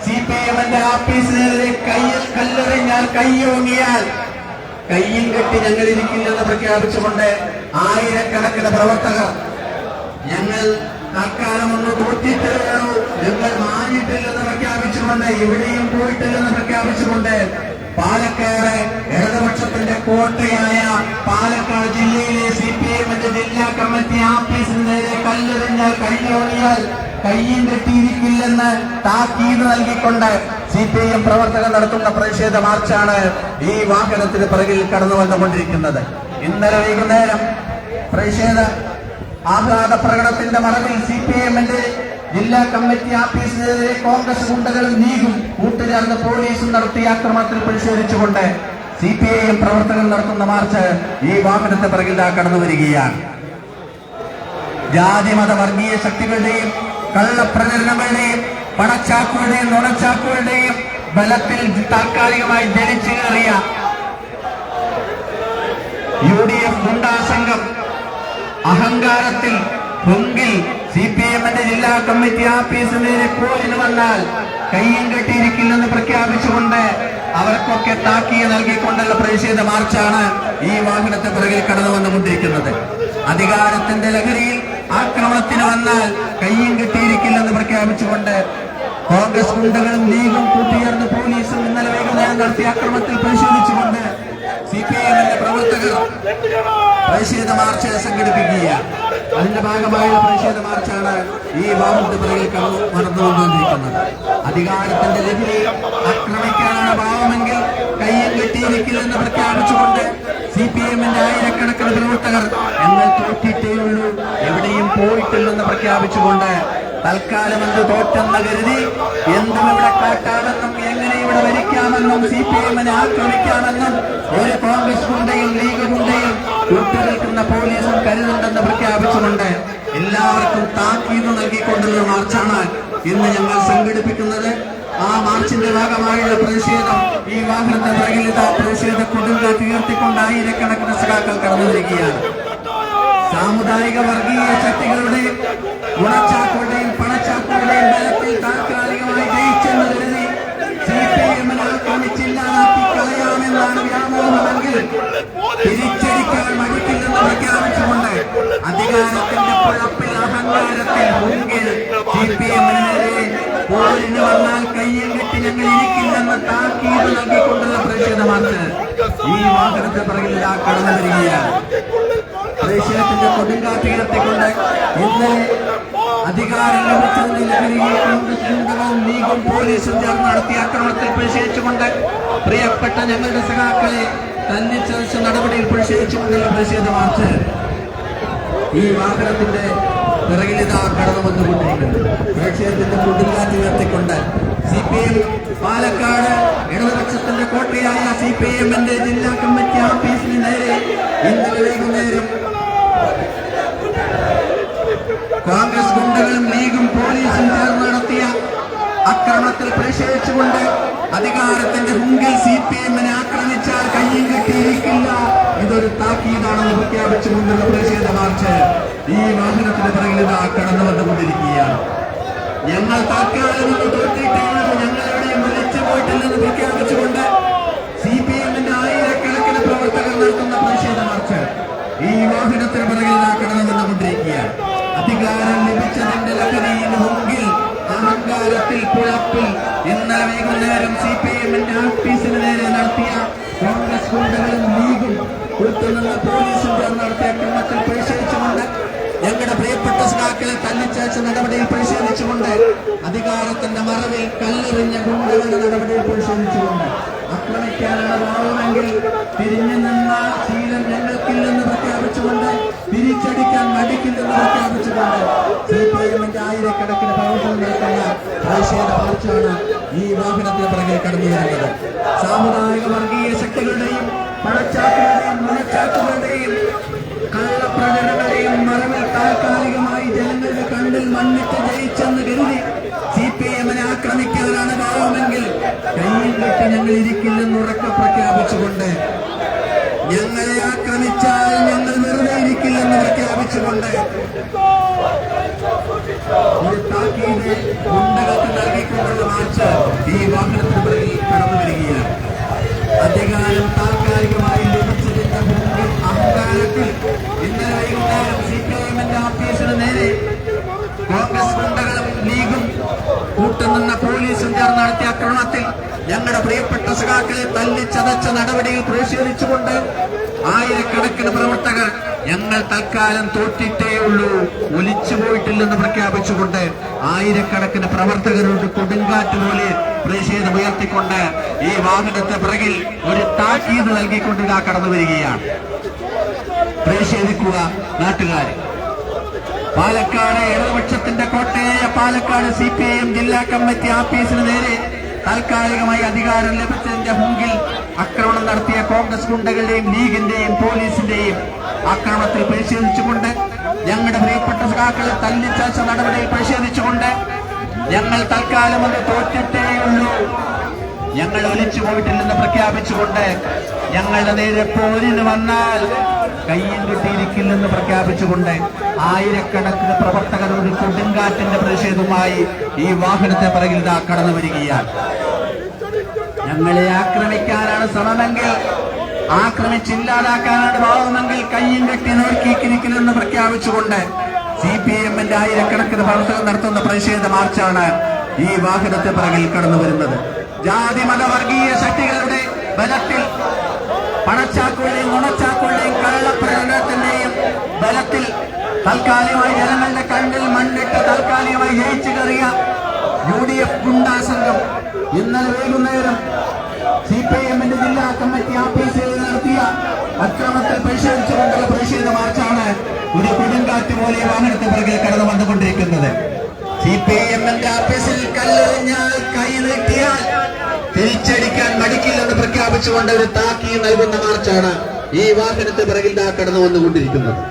CPM-ന്റെ ആഫീസിനെതിരെ കയ്യിൽ കല്ലെറിഞ്ഞാൽ കയ്യോങ്ങിയാൽ കയ്യും കെട്ടി ഞങ്ങളിരിക്കില്ലെന്ന് പ്രഖ്യാപിച്ചുകൊണ്ട് ആയിരക്കണക്കിന് പ്രവർത്തകർ ഞങ്ങൾ തൽക്കാലം ഒന്ന് തോറ്റിട്ടേ ഉള്ളൂ, ഞങ്ങൾ മാഞ്ഞിട്ടില്ലെന്ന് പ്രഖ്യാപിച്ചുകൊണ്ട്, എവിടെയും പോയിട്ടില്ലെന്ന് പ്രഖ്യാപിച്ചുകൊണ്ട് പാലക്കാട് ഇടതുപക്ഷത്തിന്റെ കോട്ടയായ പാലക്കാട് ജില്ലയിലെ CPM-ന്റെ ജില്ലാ കമ്മിറ്റി ആഫീസിന് നേരെ കല്ലെറിഞ്ഞാൽ കയ്യോങ്ങിയാൽ കയ്യും കെട്ടിയിരിക്കില്ലെന്ന് താക്കീത് നൽകിക്കൊണ്ട് CPM പ്രവർത്തകർ നടത്തുന്ന പ്രതിഷേധ മാർച്ചാണ് ഈ വാഹനത്തിന് പിറകിൽ കടന്നു വന്നുകൊണ്ടിരിക്കുന്നത്. ഇന്നലെ വൈകുന്നേരം പ്രതിഷേധ ആഹ്ലാദ പ്രകടനത്തിന്റെ മറവിൽ CPM-ന്റെ ജില്ലാ കമ്മിറ്റി ആഫീസിനെതിരെ കോൺഗ്രസ് ഗുണ്ടകളും ലീഗും കൂട്ടുചേർന്ന് പോലീസും നടത്തിയ ആക്രമണത്തിൽ പ്രതിഷേധിച്ചുകൊണ്ട് CPIM പ്രവർത്തകർ നടത്തുന്ന മാർച്ച് ഈ വാഹനത്തെ പിറകിൽ കടന്നു വരികയാണ്. ജാതിമത വർഗീയ ശക്തികളുടെയും കള്ളപ്രചരണങ്ങളുടെയും പണച്ചാക്കുകളുടെയും നുണച്ചാക്കുകളുടെയും ബലത്തിൽ താൽക്കാലികമായി ജനിച്ചു കയറിയ UDF ഗുണ്ടാ സംഘം അഹങ്കാരത്തിൽ ഹുങ്കിൽ CPM-ന്റെ ജില്ലാ കമ്മിറ്റി ആഫീസിന് നേരെ പോലിന് വന്നാൽ കയ്യും കെട്ടിയിരിക്കില്ലെന്ന് പ്രഖ്യാപിച്ചുകൊണ്ട് അവർക്കൊക്കെ താക്കീത് നൽകിക്കൊണ്ടുള്ള പ്രതിഷേധ മാർച്ചാണ് ഈ വാഹനത്തെ പിറകിൽ കടന്നു വന്നുകൊണ്ടിരിക്കുന്നത്. അധികാരത്തിന്റെ ലഹരിയിൽ ആക്രമണത്തിന് വന്നാൽ കയ്യും കെട്ടിയിരിക്കില്ലെന്ന് പ്രഖ്യാപിച്ചുകൊണ്ട് കോൺഗ്രസ് ഗുണ്ടകളും ലീഗും കൂട്ടുചേർന്ന് പോലീസും ഇന്നലെ വൈകുന്നേരം നടത്തിയ ആക്രമണത്തിൽ പ്രതിഷേധിച്ചുകൊണ്ട് CPM-ന്റെ പ്രവർത്തകർ പ്രതിഷേധ മാർച്ച് സംഘടിപ്പിക്കുകയാണ്. അതിന്റെ ഭാഗമായുള്ള പ്രതിഷേധ മാർച്ചാണ് ഈ വാഹനത്തെ പിറകിൽ നടന്നുകൊണ്ടിരിക്കുന്നത്. അധികാരത്തിന്റെ ലഹരി ആക്രമിക്കാനാണ് ഭാവമെങ്കിൽ കയ്യും കെട്ടിയിരിക്കില്ലെന്ന് പ്രഖ്യാപിച്ചുകൊണ്ട് CPM-ന്റെ ആയിരക്കണക്കിന് പ്രവർത്തകർ ഞങ്ങൾ തോറ്റിട്ടേയുള്ളൂ, എവിടെയും പോയിട്ടില്ലെന്ന് പ്രഖ്യാപിച്ചുകൊണ്ട് തൽക്കാലം എന്ത് തോറ്റെന്ന് കരുതി എന്തും ഇവിടെ കാട്ടാമെന്നും എങ്ങനെ ഇവിടെ ഭരിക്കാമെന്നും CPM-നെ ആക്രമിക്കാമെന്നും ഒരു കോൺഗ്രസ് ഗുണ്ടയും ലീഗ് ഗുണ്ടയും കൂട്ടുനിൽക്കുന്ന പോലീസും കരുതുണ്ടെന്ന് പ്രഖ്യാപിച്ചുകൊണ്ട് എല്ലാവർക്കും താക്കീത് നൽകിക്കൊണ്ടുള്ള മാർച്ചാണ് ഇന്ന് ഞങ്ങൾ സംഘടിപ്പിക്കുന്നത്. ആ മാർച്ചിന്റെ ഭാഗമായുള്ള പ്രതിഷേധം ഈ വാഹനത്തെ പിറകിൽ പ്രതിഷേധ കൊടുങ്കാറ്റ് ഉയർത്തിക്കൊണ്ട് ആയിരക്കണക്കിന് സഖാക്കൾ കടന്നു വരികയാണ്. സാമുദായിക വർഗീയ ശക്തികളുടെയും ഗുണച്ചാക്കുകളുടെയും പണച്ചാക്കുകളുടെയും ബലത്തിൽ താൽക്കാലികമായി ജയിച്ചെന്ന് കരുതി CPM-നെ ആക്രമിച്ചില്ലാതാക്കി കളയാമെന്നാണ് വ്യാമോഹമെങ്കിൽ തിരിച്ചടിക്കാൻ മടിക്കില്ലെന്ന് പ്രഖ്യാപിച്ചുകൊണ്ട് അധികാരത്തിന്റെ കുഴപ്പിൽ അഹങ്കാരത്തിൽ മുൻകിൽ CPM-നെതിരെ പോരിന് വന്നാൽ കയ്യിൽ കെട്ടി ഞങ്ങൾ ഇരിക്കില്ലെന്ന് താക്കീത് നൽകിക്കൊണ്ടുള്ള പ്രതിഷേധ മാർച്ച് ഈ വാഹനത്തെ പിറകിൽ കടന്നു വരികയാണ്. പ്രതിഷേധത്തിന്റെ കൊടുങ്കാറ്റ് ഉയർത്തിക്കൊണ്ട് ഇന്നലെ അധികാരം ലഭിച്ചതിന്റെ ലഹരിയിൽ കോൺഗ്രസ് ഗുണ്ടകളും ലീഗും പോലീസും ചേർന്ന് നടത്തിയ ആക്രമണത്തിൽ പ്രതിഷേധിച്ചുകൊണ്ട് പ്രിയപ്പെട്ട ഞങ്ങളുടെ സഖാക്കളെ തല്ലിച്ചതച്ച നടപടിയിൽ പ്രതിഷേധിച്ചുകൊണ്ടുള്ള പ്രതിഷേധ മാർച്ച് ഈ വാഹനത്തിന്റെ പിറകിലിതാ കടന്നു വന്നുകൊണ്ടിരിക്കുന്നു. പ്രതിഷേധത്തിന്റെ കൊടുങ്കാറ്റ് ഉയർത്തിക്കൊണ്ട് CPM പാലക്കാട് ഇടതുപക്ഷത്തിന്റെ കോട്ടയായ CPM-ന്റെ ജില്ലാ കമ്മിറ്റി ആഫീസിന് നേരെ ഇന്നലെ വൈകുന്നേരം കോൺഗ്രസ് ഗുണ്ടകളും ലീഗും പോലീസും ചേർന്ന് നടത്തിയ ആക്രമണത്തിൽ പ്രതിഷേധിച്ചുകൊണ്ട് അധികാരത്തിന്റെ ഹുങ്കിൽ CPM-നെ ആക്രമിച്ചാൽ കയ്യും കെട്ടിയിരിക്കില്ല ഇതൊരു താക്കീതാണെന്ന് പ്രഖ്യാപിച്ചുകൊണ്ടുള്ള പ്രതിഷേധ മാർച്ച് ഈ വാഹനത്തിന് പിറകിൽ ഇതാ കടന്നു വന്നുകൊണ്ടിരിക്കുകയാണ്. ഞങ്ങൾ താൽക്കാലം തോറ്റിട്ടുള്ളത് ഞങ്ങൾ എവിടെയും വിളിച്ചു പോയിട്ടില്ലെന്ന് പ്രഖ്യാപിച്ചുകൊണ്ട് CPM-ന്റെ ആയിരക്കണക്കിന് പ്രവർത്തകർ നടത്തുന്ന പ്രതിഷേധ മാർച്ച് ഈ വാഹനത്തിന് പിറകിൽ ഇതാ കടന്നു വന്നുകൊണ്ടിരിക്കുകയാണ്. അധികാരം ലഭിച്ചതിന്റെ ലഹരിയിൽ മുമ്പിൽ അഹങ്കാരത്തിൽ പുഴപ്പിൽ ഇന്നലെ വൈകുന്നേരം CPM-ന്റെ ഓഫീസിന് നേരെ നടത്തിയ കോൺഗ്രസ് ഗുണ്ടകളും ലീഗും കൂട്ടുനിന്ന പോലീസും ചേർന്ന് നടത്തിയ അക്രമത്തിൽ പ്രതിഷേധിച്ചുകൊണ്ട് ഞങ്ങളുടെ പ്രിയപ്പെട്ട സഖാക്കളെ തല്ലിച്ചേച്ച നടപടിയിൽ പ്രതിഷേധിച്ചുകൊണ്ട് അധികാരത്തിന്റെ മറവിൽ കല്ലെറിഞ്ഞ ഗുണ്ടകളുടെ നടപടിയിൽ പ്രതിഷേധിച്ചുകൊണ്ട് ആക്രമിക്കാനാണ് ഭാവമെങ്കിൽ തിരിഞ്ഞു നിന്ന ശീലം ഞങ്ങൾക്കില്ലെന്ന് പ്രഖ്യാപിച്ചുകൊണ്ട് തിരിച്ചടിക്കാൻ മടിക്കില്ലെന്ന് പ്രഖ്യാപിച്ചുകൊണ്ട് CPM-ന്റെ ആയിരക്കണക്കിന് പ്രവർത്തനം നടത്തുന്ന പ്രതിഷേധ മാർച്ചാണ് ഈ വാഹനത്തിന് പിറകെ കടന്നു വരുന്നത്. സാമുദായിക വർഗീയ ശക്തികളുടെയും പണച്ചാക്കുകളുടെയും മുനച്ചാക്കുകളുടെയും കള്ളപ്രചരണങ്ങളെയും മറവിൽ താൽക്കാലികമായി ജനങ്ങളുടെ കണ്ണിൽ മണ്ണിട്ട് ജയിച്ചെന്ന് കരുതി CPM-നെ ആക്രമിക്കാനാണ് ഭാവമെങ്കിൽ കയ്യിൽ കെട്ടി ഞങ്ങൾ ഇരിക്കില്ലെന്ന് ഉറക്കെ പ്രഖ്യാപിച്ചുകൊണ്ട് ഞങ്ങളെ ആക്രമിച്ചാൽ ഞങ്ങൾ വെറുതെ ഇരിക്കില്ലെന്ന് പ്രഖ്യാപിച്ചുകൊണ്ട് ഒരു താക്കീത് ഗുണ്ടകൾക്ക് നൽകിക്കൊണ്ടുള്ള മാർച്ച് ഈ വാഹനത്തിന് പിറകിൽ കടന്നു വരികയാണ്. അധികാരം താൽക്കാലികമായി ലഭിച്ചതിന്റെ മുമ്പിൽ അഹങ്കാരത്തിൽ ഇന്നലെ വൈകുന്നേരം CPM-ന്റെ ഓഫീസിന് നേരെ കോൺഗ്രസ് ഗുണ്ടകളും ലീഗും കൂട്ടുനിന്ന പോലീസും ചേർന്ന് നടത്തിയ ആക്രമണത്തിൽ ഞങ്ങളുടെ പ്രിയപ്പെട്ട സഖാക്കളെ തല്ലിച്ചതച്ച നടപടിയിൽ പ്രതിഷേധിച്ചുകൊണ്ട് ആയിരക്കണക്കിന് പ്രവർത്തകർ ഞങ്ങൾ തൽക്കാലം തോറ്റിട്ടേയുള്ളൂ, ഒലിച്ചു പോയിട്ടില്ലെന്ന് പ്രഖ്യാപിച്ചുകൊണ്ട് ആയിരക്കണക്കിന് പ്രവർത്തകരുടെ കൊടുങ്കാറ്റ് പോലെ പ്രതിഷേധമുയർത്തിക്കൊണ്ട് ഈ വാഹനത്തെ പിറകിൽ ഒരു താക്കീത് നൽകിക്കൊണ്ട് ഇതാ കടന്നു വരികയാണ്. പ്രതിഷേധിക്കുക നാട്ടുകാരെ. പാലക്കാട് ഇടതുപക്ഷത്തിന്റെ കോട്ടയായ പാലക്കാട് CPM ജില്ലാ കമ്മിറ്റി ഓഫീസിന് നേരെ താൽക്കാലികമായി അധികാരം ലഭിച്ചതിന്റെ മുമ്പിൽ ആക്രമണം നടത്തിയ കോൺഗ്രസ് ഗുണ്ടകളുടെയും ലീഗിന്റെയും പോലീസിന്റെയും ആക്രമണത്തിൽ പ്രതിഷേധിച്ചുകൊണ്ട് ഞങ്ങളുടെ പ്രിയപ്പെട്ട സഖാക്കളെ തല്ലിച്ചാച്ച നടപടിയിൽ പ്രതിഷേധിച്ചുകൊണ്ട് ഞങ്ങൾ തൽക്കാലം ഒന്ന് തോറ്റിട്ടേയുള്ളൂ, ഞങ്ങൾ ഒലിച്ചു പോയിട്ടില്ലെന്ന് പ്രഖ്യാപിച്ചുകൊണ്ട് ഞങ്ങളുടെ നേരെ പോരിന് വന്നാൽ കയ്യിൽ കിട്ടിയിരിക്കില്ലെന്ന് പ്രഖ്യാപിച്ചുകൊണ്ട് ആയിരക്കണക്കിന് പ്രവർത്തകരോട് കൊടുങ്കാറ്റിന്റെ പ്രതിഷേധവുമായി ഈ വാഹനത്തെ പിറകിൽ ഇതാ കടന്നു വരികയാണ്. ഞങ്ങളെ ആക്രമിക്കാനാണ് ശ്രമമെങ്കിൽ, ആക്രമിച്ചില്ലാതാക്കാനാണ് ഭാവമെങ്കിൽ കയ്യും കെട്ടി നോക്കിയിരിക്കില്ലെന്ന് പ്രഖ്യാപിച്ചുകൊണ്ട് CPM-ന്റെ ആയിരക്കണക്കിന് പ്രവർത്തകർ നടത്തുന്ന പ്രതിഷേധ മാർച്ചാണ് ഈ വാഹനത്തെ പിറകിൽ കടന്നു വരുന്നത്. ജാതി മത വർഗീയ ശക്തികളുടെ ബലത്തിൽ, പണച്ചാക്കുകളുടെയും നുണച്ചാക്കുകളുടെയും കള്ളപ്രചരണത്തിന്റെയും ബലത്തിൽ താൽക്കാലികമായി ജനങ്ങളുടെ കണ്ണിൽ മണ്ണിട്ട് താൽക്കാലികമായി ജയിച്ചു കയറിയ UDF ഗുണ്ടാ സംഘം ഇന്നലെ വൈകുന്നേരം CPM-ന്റെ ജില്ലാ കമ്മിറ്റി ഓഫീസിൽ നടത്തിയ അക്രമത്തിൽ പ്രതിഷേധിച്ചുകൊണ്ടുള്ള പ്രതിഷേധ മാർച്ചാണ് ഒരു കൊടുങ്കാറ്റ് പോലെ വാഹനത്തെ പിറകെ കടന്നു വന്നുകൊണ്ടിരിക്കുന്നത്. CPM-ന്റെ ഓഫീസിൽ കല്ലെറിഞ്ഞാൽ കൈ നീട്ടിയാൽ തിരിച്ചടിക്കാൻ മടിക്കില്ലെന്ന് പ്രഖ്യാപിച്ചുകൊണ്ട് ഒരു താക്കീ നൽകുന്ന മാർച്ചാണ് ഈ വാഹനത്തെ പിറകിൽ കടന്നു വന്നുകൊണ്ടിരിക്കുന്നത്.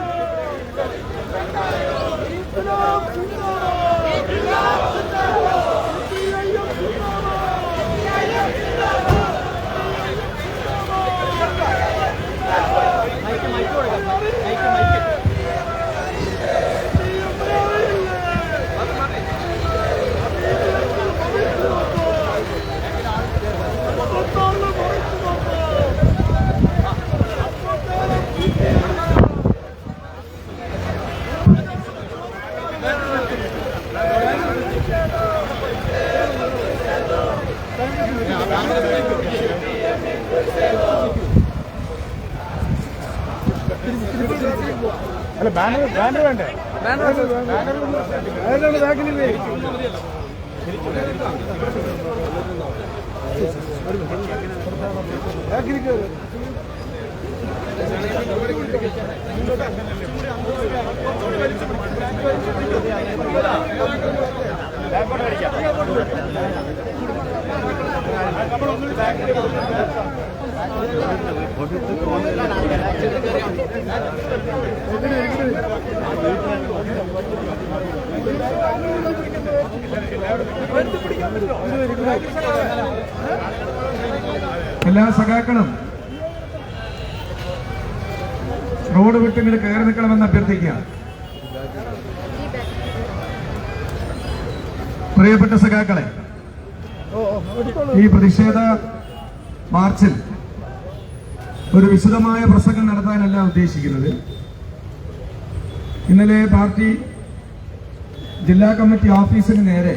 അല്ല ബാനർ വേണ്ടേ? ബാക്കിലില്ലേ? എല്ലാ സഖാക്കളും റോഡ് വിട്ടിങ്ങനെ കയറി നിൽക്കണമെന്ന് അഭ്യർത്ഥിക്കുക. പ്രിയപ്പെട്ട സഖാക്കളെ, ഈ പ്രതിഷേധ മാർച്ചിൽ ഒരു വിശദമായ പ്രസംഗം നടത്താനല്ല ഉദ്ദേശിക്കുന്നത്. ഇന്നലെ പാർട്ടി ജില്ലാ കമ്മിറ്റി ഓഫീസിന് നേരെ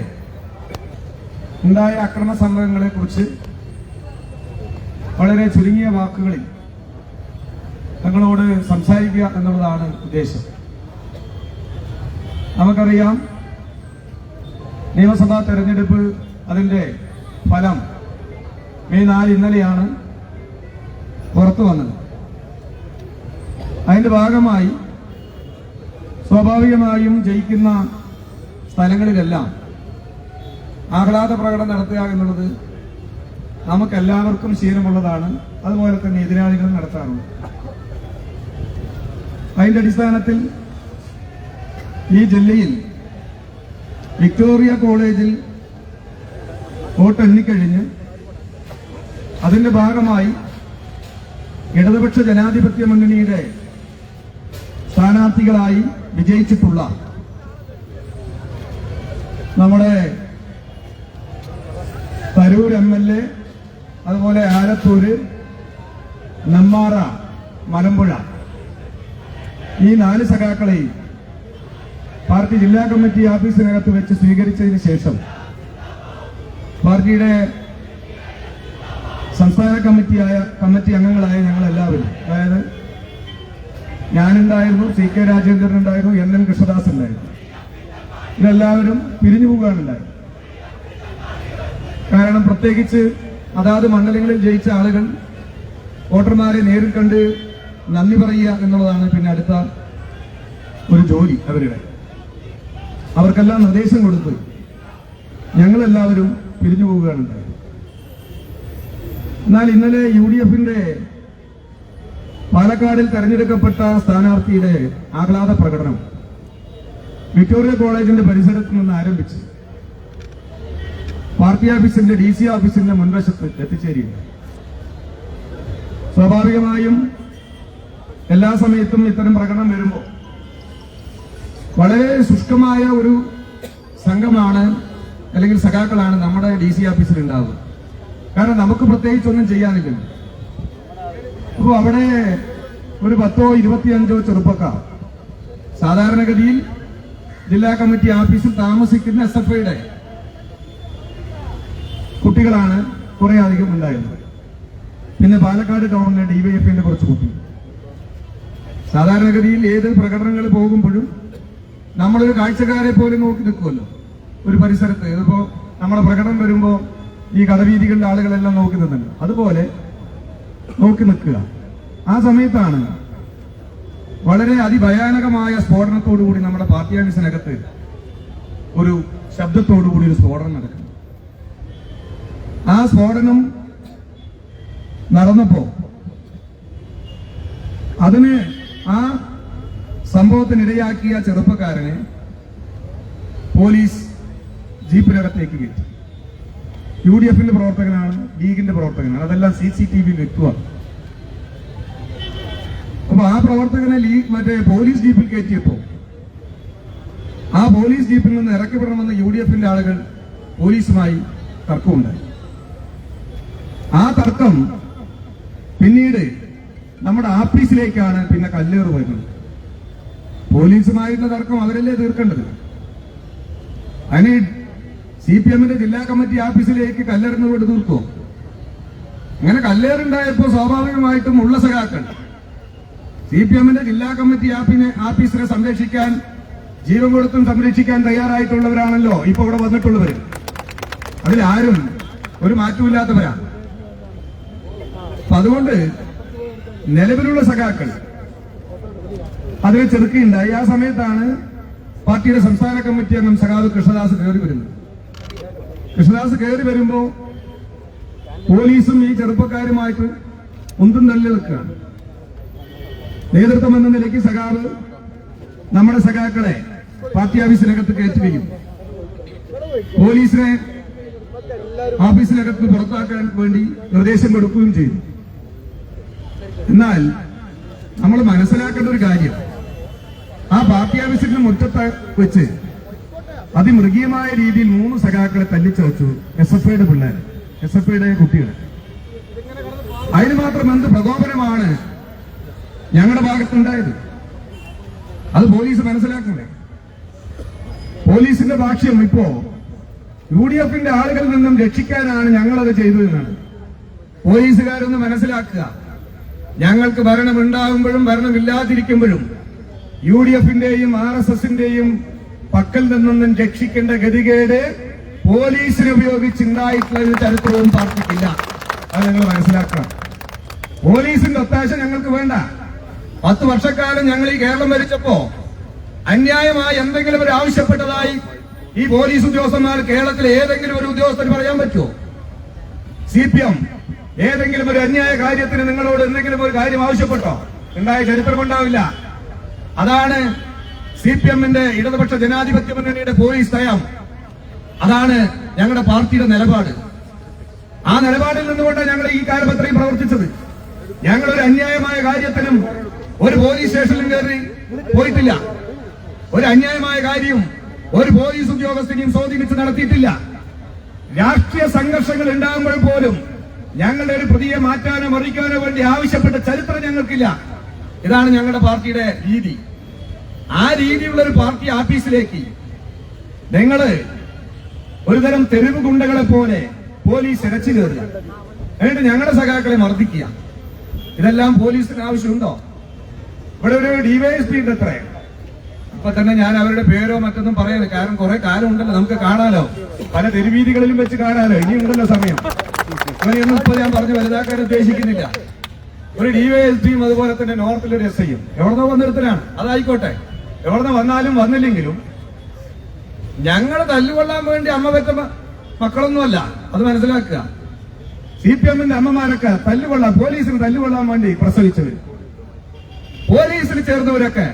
ഉണ്ടായ അക്രമ സംഭവങ്ങളെ കുറിച്ച് വളരെ ചുരുങ്ങിയ വാക്കുകളിൽ തങ്ങളോട് സംസാരിക്കുക എന്നുള്ളതാണ് ഉദ്ദേശം. നമുക്കറിയാം, നിയമസഭാ തെരഞ്ഞെടുപ്പ് അതിന്റെ ഫലം മെയ് 4 ഇന്നലെയാണ് പുറത്തു വന്നത്. അതിന്റെ ഭാഗമായി സ്വാഭാവികമായും ജയിക്കുന്ന സ്ഥലങ്ങളിലെല്ലാം ആഹ്ലാദ പ്രകടനം നടത്തുക എന്നുള്ളത് നമുക്കെല്ലാവർക്കും ശീലമുള്ളതാണ്. അതുപോലെ തന്നെ എതിരാളികളും നടത്താറുണ്ട്. അതിന്റെ അടിസ്ഥാനത്തിൽ ഈ ജില്ലയിൽ വിക്ടോറിയ കോളേജിൽ വോട്ട് എണ്ണിക്കഴിഞ്ഞ് അതിന്റെ ഭാഗമായി ഇടതുപക്ഷ ജനാധിപത്യ മുന്നണിയുടെ സ്ഥാനാർത്ഥികളായി വിജയിച്ചിട്ടുള്ള നമ്മുടെ തരൂർ MLA, അതുപോലെ ആലത്തൂര്, നെമ്മാറ, മലമ്പുഴ, ഈ 4 സഖാക്കളെയും പാർട്ടി ജില്ലാ കമ്മിറ്റി ഓഫീസിനകത്ത് വെച്ച് സ്വീകരിച്ചതിന് ശേഷം പാർട്ടിയുടെ സംസ്ഥാന കമ്മിറ്റി അംഗങ്ങളായ ഞങ്ങളെല്ലാവരും, അതായത് ഞാനുണ്ടായിരുന്നു, CK രാജേന്ദ്രൻ ഉണ്ടായിരുന്നു, NN കൃഷ്ണദാസ് ഉണ്ടായിരുന്നു, ഇതെല്ലാവരും പിരിഞ്ഞു പോകാനുണ്ടായിരുന്നു. കാരണം പ്രത്യേകിച്ച് അതാത് മണ്ഡലങ്ങളിൽ ജയിച്ച ആളുകൾ വോട്ടർമാരെ നേരിൽ കണ്ട് നന്ദി പറയുക എന്നുള്ളതാണ് പിന്നെ അടുത്ത ഒരു ജോലി അവരുടെ. അവർക്കെല്ലാം നിർദ്ദേശം കൊടുത്ത് ഞങ്ങളെല്ലാവരും പിരിഞ്ഞു പോവുകയാണുണ്ടായത്. എന്നാൽ ഇന്നലെ UDFന്റെ പാലക്കാടിൽ തെരഞ്ഞെടുക്കപ്പെട്ട സ്ഥാനാർത്ഥിയുടെ ആഹ്ലാദ പ്രകടനം വിക്ടോറിയ കോളേജിന്റെ പരിസരത്ത് നിന്ന് ആരംഭിച്ച് പാർട്ടി ഓഫീസിന്റെ DC ഓഫീസിന്റെ മുൻവശത്ത് എത്തിച്ചേരുകയാണ്. സ്വാഭാവികമായും എല്ലാ സമയത്തും ഇത്തരം പ്രകടനം വരുമ്പോൾ വളരെ ശുഷ്കമായ ഒരു സംഘമാണ് അല്ലെങ്കിൽ സഖാക്കളാണ് നമ്മുടെ DC ഓഫീസിൽ ഉണ്ടാവുക. കാരണം നമുക്ക് പ്രത്യേകിച്ചൊന്നും ചെയ്യാനില്ലല്ലോ. അപ്പോൾ അവിടെ ഒരു 10ഓ 25ഓ ചെറുപ്പക്കാർ സാധാരണഗതിയിൽ ജില്ലാ കമ്മിറ്റി ഓഫീസിൽ താമസിക്കുന്ന SFIയുടെ കുട്ടികളാണ് കുറെ അധികം ഉണ്ടായിരുന്നത്. പിന്നെ പാലക്കാട് ടൗണിലെ DYFന്റെ കുറച്ച് കുട്ടികൾ. സാധാരണഗതിയിൽ ഏത് പ്രകടനങ്ങൾ പോകുമ്പോഴും നമ്മളൊരു കാഴ്ചക്കാരെ പോലെ നോക്കി നിൽക്കുമല്ലോ ഒരു പരിസരത്ത്. ഇതിപ്പോ നമ്മുടെ പ്രകടനം വരുമ്പോ ഈ കടവീതികളുടെ ആളുകളെല്ലാം നോക്കി നിന്നുണ്ട്, അതുപോലെ നോക്കി നിൽക്കുക. ആ സമയത്താണ് വളരെ അതിഭയാനകമായ സ്ഫോടനത്തോടുകൂടി നമ്മുടെ പാർട്ടി ഓഫീസിനകത്ത് ഒരു ശബ്ദത്തോടുകൂടി ഒരു സ്ഫോടനം നടക്കുന്നു. ആ സ്ഫോടനം നടന്നപ്പോ അതിന് ആ സംഭവത്തിനിടയാക്കിയ ചെറുപ്പക്കാരനെ പോലീസ് ജീപ്പിനകത്തേക്ക് കയറ്റി. UDFന്റെ പ്രവർത്തകനാണ്, ലീഗിന്റെ പ്രവർത്തകനാണ്, അതെല്ലാം CCTV വ്യക്തമാണ്. അപ്പൊ ആ പ്രവർത്തകനെ പോലീസ് ജീപ്പിൽ കയറ്റിയപ്പോ ആ പോലീസ് ജീപ്പിൽ നിന്ന് ഇറക്കിവിടണമെന്ന് UDFന്റെ ആളുകൾ പോലീസുമായി തർക്കമുണ്ടായി. ആ തർക്കം പിന്നീട് നമ്മുടെ ആഫീസിലേക്കാണ് പിന്നെ കല്ലേറ് വരുന്നത്. പോലീസുമായിട്ടുള്ള തർക്കം അവരല്ലേ തീർക്കേണ്ടത്. അതിന് CPMന്റെ ജില്ലാ കമ്മിറ്റി ഓഫീസിലേക്ക് കല്ലെറിഞ്ഞുകൊണ്ട് തീർക്കുമോ? അങ്ങനെ കല്ലേറുണ്ടായപ്പോ സ്വാഭാവികമായിട്ടും ഉള്ള സഖാക്കൾ CPMന്റെ ജില്ലാ കമ്മിറ്റി ഓഫീസിനെ സംരക്ഷിക്കാൻ ജീവൻ കൊടുത്തും സംരക്ഷിക്കാൻ തയ്യാറായിട്ടുള്ളവരാണല്ലോ ഇപ്പൊ ഇവിടെ വന്നിട്ടുള്ളവർ. അതിലാരും ഒരു മാറ്റമില്ലാത്തവരാണ്. അപ്പൊ അതുകൊണ്ട് നിലവിലുള്ള സഖാക്കൾ അതിനെ ചെറുക്കുകയുണ്ടായി. ആ സമയത്താണ് പാർട്ടിയുടെ സംസ്ഥാന കമ്മിറ്റി അംഗം സഖാവ് കൃഷ്ണദാസ് കയറി വരുന്നത്. കൃഷ്ണദാസ് കയറി വരുമ്പോ പോലീസും ഈ ചെറുപ്പക്കാരുമായിട്ട് ഒന്നും തള്ളി നിൽക്കുകയാണ്. നേതൃത്വം എന്ന നിലയ്ക്ക് സഖാവ് നമ്മുടെ സഖാക്കളെ പാർട്ടി ഓഫീസിനകത്ത് കയറ്റുകയും പോലീസിനെ ഓഫീസിനകത്ത് പുറത്താക്കാൻ വേണ്ടി നിർദ്ദേശം കൊടുക്കുകയും ചെയ്തു. എന്നാൽ നമ്മൾ മനസ്സിലാക്കേണ്ട ഒരു കാര്യം, ആ പാർട്ടി ഓഫീസിന്റെ മുറ്റത്ത് വെച്ച് അതിമൃഗീയമായ രീതിയിൽ 3 സഖാക്കളെ തല്ലിച്ചവച്ചു. SFIയുടെ പിള്ളേർ, SFIയുടെ കുട്ടികൾ. അതിന് മാത്രം എന്ത് പ്രകോപനമാണ് ഞങ്ങളുടെ ഭാഗത്തുണ്ടായത്? അത് പോലീസ് മനസ്സിലാക്കണ്ടേ? പോലീസിന്റെ ഭാഷ്യം ഇപ്പോ UDFന്റെ ആളുകളിൽ നിന്നും രക്ഷിക്കാനാണ് ഞങ്ങളത് ചെയ്തതെന്നാണ്. പോലീസുകാരൊന്ന് മനസ്സിലാക്കുക, ഞങ്ങൾക്ക് ഭരണമുണ്ടാകുമ്പോഴും ഭരണമില്ലാതിരിക്കുമ്പോഴും UDFന്റെയും RSSന്റെയും പക്കൽ നിന്നൊന്നും രക്ഷിക്കേണ്ട ഗതികേട് പോലീസിനെ ഉപയോഗിച്ചുണ്ടായിട്ടുള്ള ഒരു ചരിത്രവും പാർട്ടിക്കില്ല. അത് നിങ്ങൾ മനസ്സിലാക്കണം. പോലീസിന്റെ ഒത്താശ ഞങ്ങൾക്ക് വേണ്ട. 10 വർഷക്കാലം ഞങ്ങൾ ഈ കേരളം ഭരിച്ചപ്പോ അന്യായമായി എന്തെങ്കിലും ഒരു ആവശ്യപ്പെട്ടതായി ഈ പോലീസ് ഉദ്യോഗസ്ഥന്മാർ കേരളത്തിലെ ഏതെങ്കിലും ഒരു ഉദ്യോഗസ്ഥന് പറയാൻ പറ്റുമോ? CPM ഏതെങ്കിലും ഒരു അന്യായ കാര്യത്തിന് നിങ്ങളോട് എന്തെങ്കിലും ഒരു കാര്യം ആവശ്യപ്പെട്ടോ? ഉണ്ടായ ചരിത്രമുണ്ടാവില്ല. അതാണ് CPMന്റെ ഇടതുപക്ഷ ജനാധിപത്യ മുന്നണിയുടെ പോലീസ് നയം. അതാണ് ഞങ്ങളുടെ പാർട്ടിയുടെ നിലപാട്. ആ നിലപാടിൽ നിന്നുകൊണ്ടാണ് ഞങ്ങൾ ഈ കാലം അത്രയും പ്രവർത്തിച്ചത്. ഞങ്ങൾ ഒരു അന്യായമായ കാര്യത്തിനും ഒരു പോലീസ് സ്റ്റേഷനിലും കയറി പോയിട്ടില്ല. ഒരു അന്യായമായ കാര്യം ഒരു പോലീസ് ഉദ്യോഗസ്ഥനെയും സ്വാധീനിച്ച് നടത്തിയിട്ടില്ല. രാഷ്ട്രീയ സംഘർഷങ്ങൾ ഉണ്ടാകുമ്പോൾ പോലും ഞങ്ങളുടെ ഒരു പ്രതിയെ മാറ്റാനോ മറിക്കാനോ വേണ്ടി ആവശ്യപ്പെട്ട ചരിത്രം ഞങ്ങൾക്കില്ല. ഇതാണ് ഞങ്ങളുടെ പാർട്ടിയുടെ രീതി. ആ രീതിയിലുള്ള ഒരു പാർട്ടി ഓഫീസിലേക്ക് നിങ്ങള് ഒരുതരം തെരുവ് ഗുണ്ടകളെ പോലെ പോലീസ് ഇരച്ചു കയറുക, എന്നിട്ട് ഞങ്ങളുടെ സഖാക്കളെ മർദ്ദിക്കുക. ഇതെല്ലാം പോലീസിന് ആവശ്യമുണ്ടോ? ഇവിടെ ഒരു DYSP ഉണ്ട് അത്രേ. ഇപ്പൊ തന്നെ ഞാൻ അവരുടെ പേരോ മറ്റൊന്നും പറയാനില്ല, കാരണം കുറെ കാലം ഉണ്ടല്ലോ, നമുക്ക് കാണാലോ, പല തെരുവീതികളിലും വെച്ച് കാണാലോ. ഇനി ഉണ്ടല്ലോ സമയം. അങ്ങനെയൊന്നും ഇപ്പൊ ഞാൻ പറഞ്ഞു വലുതാക്കാൻ ഉദ്ദേശിക്കുന്നില്ല. ഒരു DYSPയും അതുപോലെ തന്നെ നോർത്തിലൊരു SIയും എവിടുന്നോ വന്നിടത്തിലാണ്. അതായിക്കോട്ടെ, എവിടുന്ന് വന്നാലും വന്നില്ലെങ്കിലും ഞങ്ങൾ തല്ലുകൊള്ളാൻ വേണ്ടി അമ്മ പെറ്റ മക്കളൊന്നുമല്ല. അത് മനസ്സിലാക്കുക. CPMന്റെ അമ്മമാരൊക്കെ തല്ലുകൊള്ളാൻ, പോലീസിന് തല്ലുകൊള്ളാൻ വേണ്ടി പ്രസവിച്ചവർ, പോലീസിൽ ചേർന്നവരൊക്കെ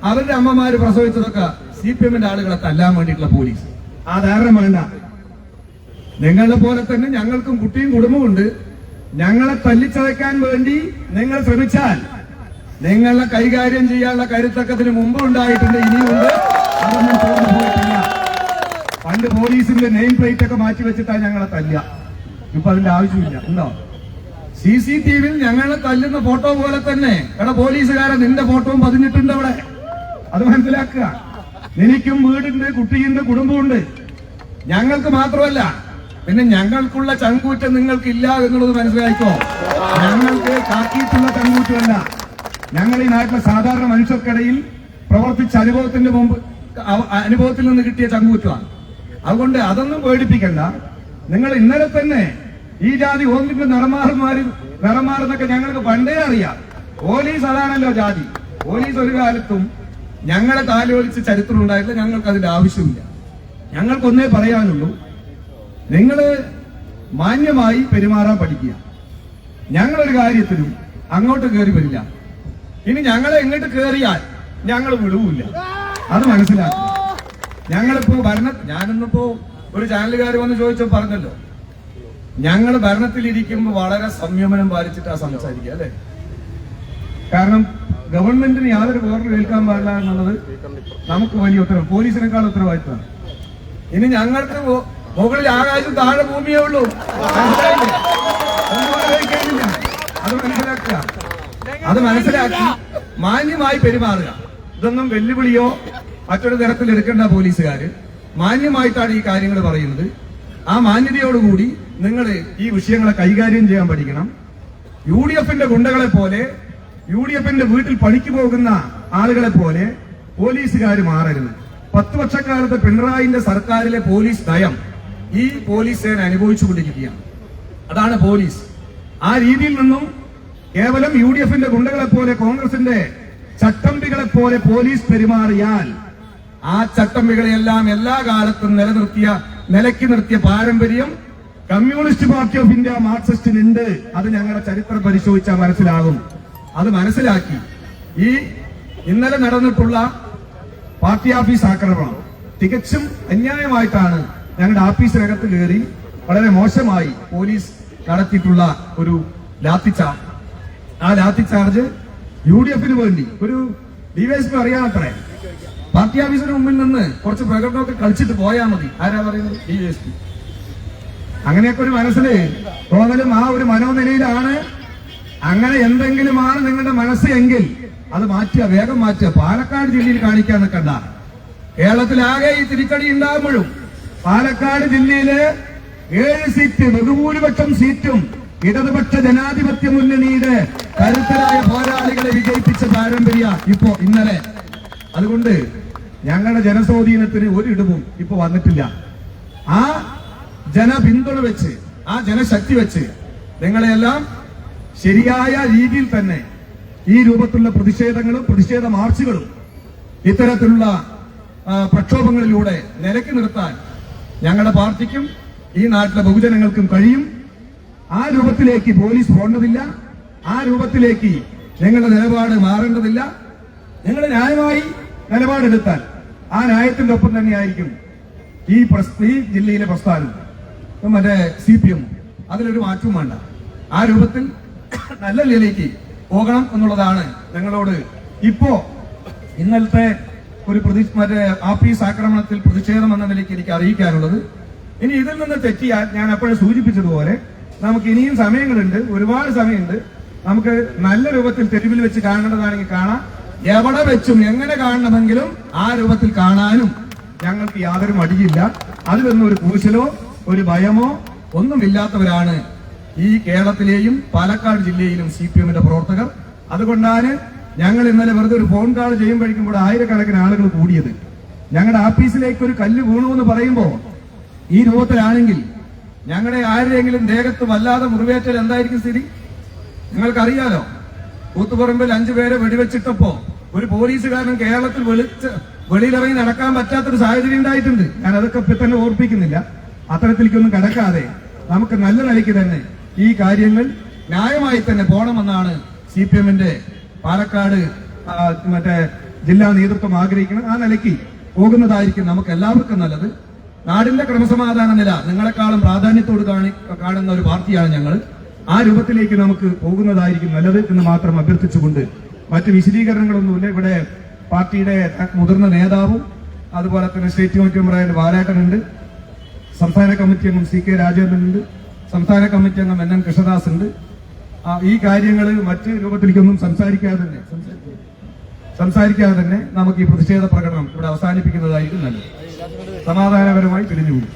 അവരുടെ അമ്മമാര് പ്രസവിച്ചതൊക്കെ CPMന്റെ ആളുകളെ തല്ലാൻ വേണ്ടിയിട്ടുള്ള പോലീസ്. ആ ധാരണ വേണ്ട. നിങ്ങളെ പോലെ തന്നെ ഞങ്ങൾക്കും കുട്ടിയും കുടുംബവും ഉണ്ട്. ഞങ്ങളെ തല്ലിച്ചതയ്ക്കാൻ വേണ്ടി നിങ്ങൾ ശ്രമിച്ചാൽ നിങ്ങളെ കൈകാര്യം ചെയ്യാനുള്ള കരുത്തക്കത്തിന് മുമ്പ് ഉണ്ടായിട്ടുണ്ട്, ഇനിയുണ്ട്. അതൊന്നും തോന്നു പോയിട്ടില്ല. പണ്ട് പോലീസിന്റെ നെയിം പ്ലേറ്റ് ഒക്കെ മാറ്റി വെച്ചിട്ടാണ് ഞങ്ങളെ തല്ലുക. ഇപ്പൊ അതിന്റെ ആവശ്യമില്ല. ഉണ്ടോ? CCTVയിൽ ഞങ്ങളെ തല്ലുന്ന ഫോട്ടോ പോലെ തന്നെ എടാ പോലീസുകാരൻ നിന്റെ ഫോട്ടോയും പതിഞ്ഞിട്ടുണ്ട് അവിടെ. അത് മനസ്സിലാക്കുക. എനിക്കും വീടുണ്ട്, കുട്ടിയുണ്ട്, കുടുംബമുണ്ട്. ഞങ്ങൾക്ക് മാത്രമല്ല, പിന്നെ ഞങ്ങൾക്കുള്ള ചങ്കൂറ്റം നിങ്ങൾക്കില്ല എന്നുള്ളത് മനസ്സിലായിക്കോ. ഞങ്ങൾക്ക് കാക്കിയിട്ടുള്ള ചങ്കൂറ്റമല്ല. ഞങ്ങൾ ഈ നാട്ടിലെ സാധാരണ മനുഷ്യർക്കിടയിൽ പ്രവർത്തിച്ച അനുഭവത്തിൽ നിന്ന് കിട്ടിയ ചങ്കൂറ്റമാണ്. അതുകൊണ്ട് അതൊന്നും പേടിപ്പിക്കണ്ട. നിങ്ങൾ ഇന്നലെ തന്നെ ഈ ജാതി ഓന്നിന്റെ നിറമാറുന്നൊക്കെ ഞങ്ങൾക്ക് പണ്ടേ അറിയാം. പോലീസ് അതാണല്ലോ ജാതി. പോലീസ് ഒരു കാലത്തും ഞങ്ങളെ താലോലിച്ച് ചരിത്രം ഉണ്ടായിട്ടില്ല. ഞങ്ങൾക്ക് അതിന്റെ ആവശ്യമില്ല. ഞങ്ങൾക്കൊന്നേ പറയാനുള്ളൂ, നിങ്ങള് മാന്യമായി പെരുമാറാൻ പഠിക്കുക. ഞങ്ങളൊരു കാര്യത്തിലും അങ്ങോട്ട് കയറി വരില്ല. ഇനി ഞങ്ങളെ എങ്ങോട്ട് കയറിയാൽ ഞങ്ങൾ വിടുവില്ല. അത് മനസ്സിലാക്കുക. ഞങ്ങളിപ്പോ ഞാനിന്നിപ്പോ ഒരു ചാനലുകാർ വന്ന് ചോദിച്ചോ പറഞ്ഞല്ലോ, ഞങ്ങൾ ഭരണത്തിലിരിക്കുമ്പോൾ വളരെ സംയമനം പാലിച്ചിട്ടാ സംസാരിക്കുക, അല്ലെ? കാരണം ഗവൺമെന്റിന് യാതൊരു പോറിലും ഏൽക്കാൻ പാടില്ല എന്നുള്ളത് നമുക്ക് വലിയ ഉത്തരവ്, പോലീസിനേക്കാൾ ഉത്തരവാദിത്തമാണ്. ഇനി ഞങ്ങൾക്ക് മുകളിൽ ആകാശം താഴെ ഭൂമിയേ ഉള്ളൂ. അത് മനസ്സിലാക്കി മാന്യമായി പെരുമാറുക. ഇതൊന്നും വെല്ലുവിളിയോ മറ്റൊരു തരത്തിൽ എടുക്കേണ്ട. പോലീസുകാര് മാന്യമായിട്ടാണ് ഈ കാര്യങ്ങൾ പറയുന്നത്. ആ മാന്യതയോടുകൂടി നിങ്ങൾ ഈ വിഷയങ്ങളെ കൈകാര്യം ചെയ്യാൻ പഠിക്കണം. UDFന്റെ ഗുണ്ടകളെ പോലെ, UDFന്റെ വീട്ടിൽ പണിക്ക് പോകുന്ന ആളുകളെ പോലെ പോലീസുകാർ മാറരുത്. 10 വർഷക്കാലത്ത് പിണറായിന്റെ സർക്കാരിലെ പോലീസ് നയം ഈ പോലീസ് സേന അനുഭവിച്ചുകൊണ്ടിരിക്കുകയാണ്. അതാണ് പോലീസ്. ആ രീതിയിൽ നിന്നും കേവലം UDFന്റെ ഗുണ്ടകളെ പോലെ, കോൺഗ്രസിന്റെ ചട്ടമ്പികളെ പോലെ പോലീസ് പെരുമാറിയാൽ ആ ചട്ടമ്പികളെയെല്ലാം എല്ലാ കാലത്തും നിലയ്ക്ക് നിർത്തിയ പാരമ്പര്യം കമ്മ്യൂണിസ്റ്റ് പാർട്ടി ഓഫ് ഇന്ത്യ മാർക്സിസ്റ്റിനുണ്ട്. അത് ഞങ്ങളുടെ ചരിത്രം പരിശോധിച്ചാൽ മനസ്സിലാകും. അത് മനസ്സിലാക്കി ഈ ഇന്നലെ നടന്നിട്ടുള്ള പാർട്ടി ഓഫീസ് ആക്രമണം തികച്ചും അന്യായമായിട്ടാണ് ഞങ്ങളുടെ ഓഫീസിനകത്ത് കയറി വളരെ മോശമായി പോലീസ് നടത്തിയിട്ടുള്ള ഒരു ലാത്തിച്ചാർജ്. ആ ലാത്തിച്ചാർജ് UDF വേണ്ടി ഒരു ഡിവൈഎസ്പി അറിയാമത്രേ, പാർട്ടി ഓഫീസിന് മുമ്പിൽ നിന്ന് കുറച്ച് പ്രകടനമൊക്കെ കളിച്ചിട്ട് പോയാൽ മതി. ആരാ പറയുന്നത്? ഡിവൈഎസ്പി. അങ്ങനെയൊക്കെ ഒരു മനസ്സിൽ തോന്നലും ആ ഒരു മനോനിലയിലാണ്. അങ്ങനെ എന്തെങ്കിലുമാണ് നിങ്ങളുടെ മനസ്സ് എങ്കിൽ അത് മാറ്റുക, വേഗം മാറ്റുക. പാലക്കാട് ജില്ലയിൽ കാണിക്കാൻ നിൽക്കണ്ട. കേരളത്തിലാകെ ഈ തിരിച്ചടി ഉണ്ടാകുമ്പോഴും പാലക്കാട് ജില്ലയില് 7 സീറ്റ്, ബഹുഭൂരിപക്ഷം സീറ്റും ഇടതുപക്ഷ ജനാധിപത്യ മുന്നണിയുടെ കരുത്തരായ പോരാളികളെ വിജയിപ്പിച്ച പാരമ്പര്യ ഇപ്പോ ഇന്നലെ. അതുകൊണ്ട് ഞങ്ങളുടെ ജനസ്വാധീനത്തിന് ഒരു ഇടിവും ഇപ്പൊ വന്നിട്ടില്ല. ആ ജനപിന്തുണ വെച്ച്, ആ ജനശക്തി വെച്ച് നിങ്ങളെല്ലാം ശരിയായ രീതിയിൽ തന്നെ ഈ രൂപത്തിലുള്ള പ്രതിഷേധങ്ങളും പ്രതിഷേധ മാർച്ചുകളും ഇത്തരത്തിലുള്ള പ്രക്ഷോഭങ്ങളിലൂടെ നിലക്കി നിർത്താൻ ഞങ്ങളുടെ പാർട്ടിക്കും ഈ നാട്ടിലെ ബഹുജനങ്ങൾക്കും കഴിയും. ആ രൂപത്തിലേക്ക് പോലീസ് പോകേണ്ടതില്ല. ആ രൂപത്തിലേക്ക് നിങ്ങളുടെ നിലപാട് മാറേണ്ടതില്ല. നിങ്ങൾ ന്യായമായി നിലപാടെടുത്താൽ ആ ന്യായത്തിന്റെ ഒപ്പം തന്നെയായിരിക്കും ഈ ജില്ലയിലെ പ്രസ്ഥാനം, മറ്റേ CPM. അതിലൊരു മാറ്റവും വേണ്ട. ആ രൂപത്തിൽ നല്ല നിലയിലേക്ക് പോകണം എന്നുള്ളതാണ് ഞങ്ങളോട് ഇപ്പോ ഇന്നലത്തെ ഒരു മറ്റേ ആപ്പീസ് ആക്രമണത്തിൽ പ്രതിഷേധം എന്ന നിലയ്ക്ക് എനിക്ക് അറിയിക്കാനുള്ളത്. ഇനി ഇതിൽ നിന്ന് തെറ്റിയാൽ ഞാൻ അപ്പോഴും സൂചിപ്പിച്ചതുപോലെ നമുക്ക് ഇനിയും സമയങ്ങളുണ്ട്, ഒരുപാട് സമയമുണ്ട്. നമുക്ക് നല്ല രൂപത്തിൽ തെരുവിൽ വെച്ച് കാണേണ്ടതാണെങ്കിൽ കാണാം. എവിടെ വെച്ചും എങ്ങനെ കാണണമെങ്കിലും ആ രൂപത്തിൽ കാണാനും ഞങ്ങൾക്ക് യാതൊരു മടിയില്ല. അതിലൊന്നും ഒരു കൂശലോ ഒരു ഭയമോ ഒന്നുമില്ലാത്തവരാണ് ഈ കേരളത്തിലെയും പാലക്കാട് ജില്ലയിലും CPMന്റെ പ്രവർത്തകർ. അതുകൊണ്ടാണ് ഞങ്ങൾ ഇന്നലെ വെറുതെ ഒരു ഫോൺ കാൾ ചെയ്യുമ്പോഴേക്കും കൂടെ ആയിരക്കണക്കിന് ആളുകൾ കൂടിയത്. ഞങ്ങളുടെ ആഫീസിലേക്ക് ഒരു കല്ല് വീണു എന്ന് പറയുമ്പോൾ ഈ രൂപത്തിലാണെങ്കിൽ ഞങ്ങളുടെ ആരുടെയെങ്കിലും ദേഹത്ത് വല്ലാതെ മുറിവേറ്റാൽ എന്തായിരിക്കും സ്ഥിതി? നിങ്ങൾക്കറിയാലോ. കൂത്തുപറമ്പിൽ 5 പേരെ വെടിവെച്ചിട്ടപ്പോ ഒരു പോലീസുകാരൻ കേരളത്തിൽ വെളിയിലിറങ്ങി നടക്കാൻ പറ്റാത്തൊരു സാഹചര്യം ഉണ്ടായിട്ടുണ്ട്. ഞാൻ അതൊക്കെ ഇപ്പൊ തന്നെ ഓർപ്പിക്കുന്നില്ല. അത്തരത്തിലേക്കൊന്നും കടക്കാതെ നമുക്ക് നല്ല നിലയ്ക്ക് തന്നെ ഈ കാര്യങ്ങൾ ന്യായമായി തന്നെ പോകണമെന്നാണ് CPMന്റെ പാലക്കാട് മറ്റേ ജില്ലാ നേതൃത്വം ആഗ്രഹിക്കുന്നത്. ആ നിലയ്ക്ക് പോകുന്നതായിരിക്കും നമുക്ക് എല്ലാവർക്കും നല്ലത്. നാടിന്റെ ക്രമസമാധാന നില നിങ്ങളെക്കാളും പ്രാധാന്യത്തോട് കാണുന്ന ഒരു പാർട്ടിയാണ് ഞങ്ങൾ. ആ രൂപത്തിലേക്ക് നമുക്ക് പോകുന്നതായിരിക്കും നല്ലത് എന്ന് മാത്രം അഭ്യർത്ഥിച്ചുകൊണ്ട് മറ്റ് വിശദീകരണങ്ങളൊന്നുമില്ല. ഇവിടെ പാർട്ടിയുടെ മുതിർന്ന നേതാവും അതുപോലെ തന്നെ സ്റ്റേറ്റ് കമ്മിറ്റി മെമ്പറായ ബാലേട്ടനുണ്ട്, സംസ്ഥാന കമ്മിറ്റി അംഗം CK രാജേന്ദ്രനുണ്ട്, സംസ്ഥാന കമ്മിറ്റി അംഗം NN കൃഷ്ണദാസ് ഉണ്ട്. ഈ കാര്യങ്ങൾ മറ്റ് രൂപത്തിലേക്കൊന്നും സംസാരിക്കാതെ തന്നെ നമുക്ക് ഈ പ്രതിഷേധ പ്രകടനം ഇവിടെ അവസാനിപ്പിക്കുന്നതായിരിക്കും നല്ലത്. സമാധാനപരമായി പിരിഞ്ഞുകൂടി.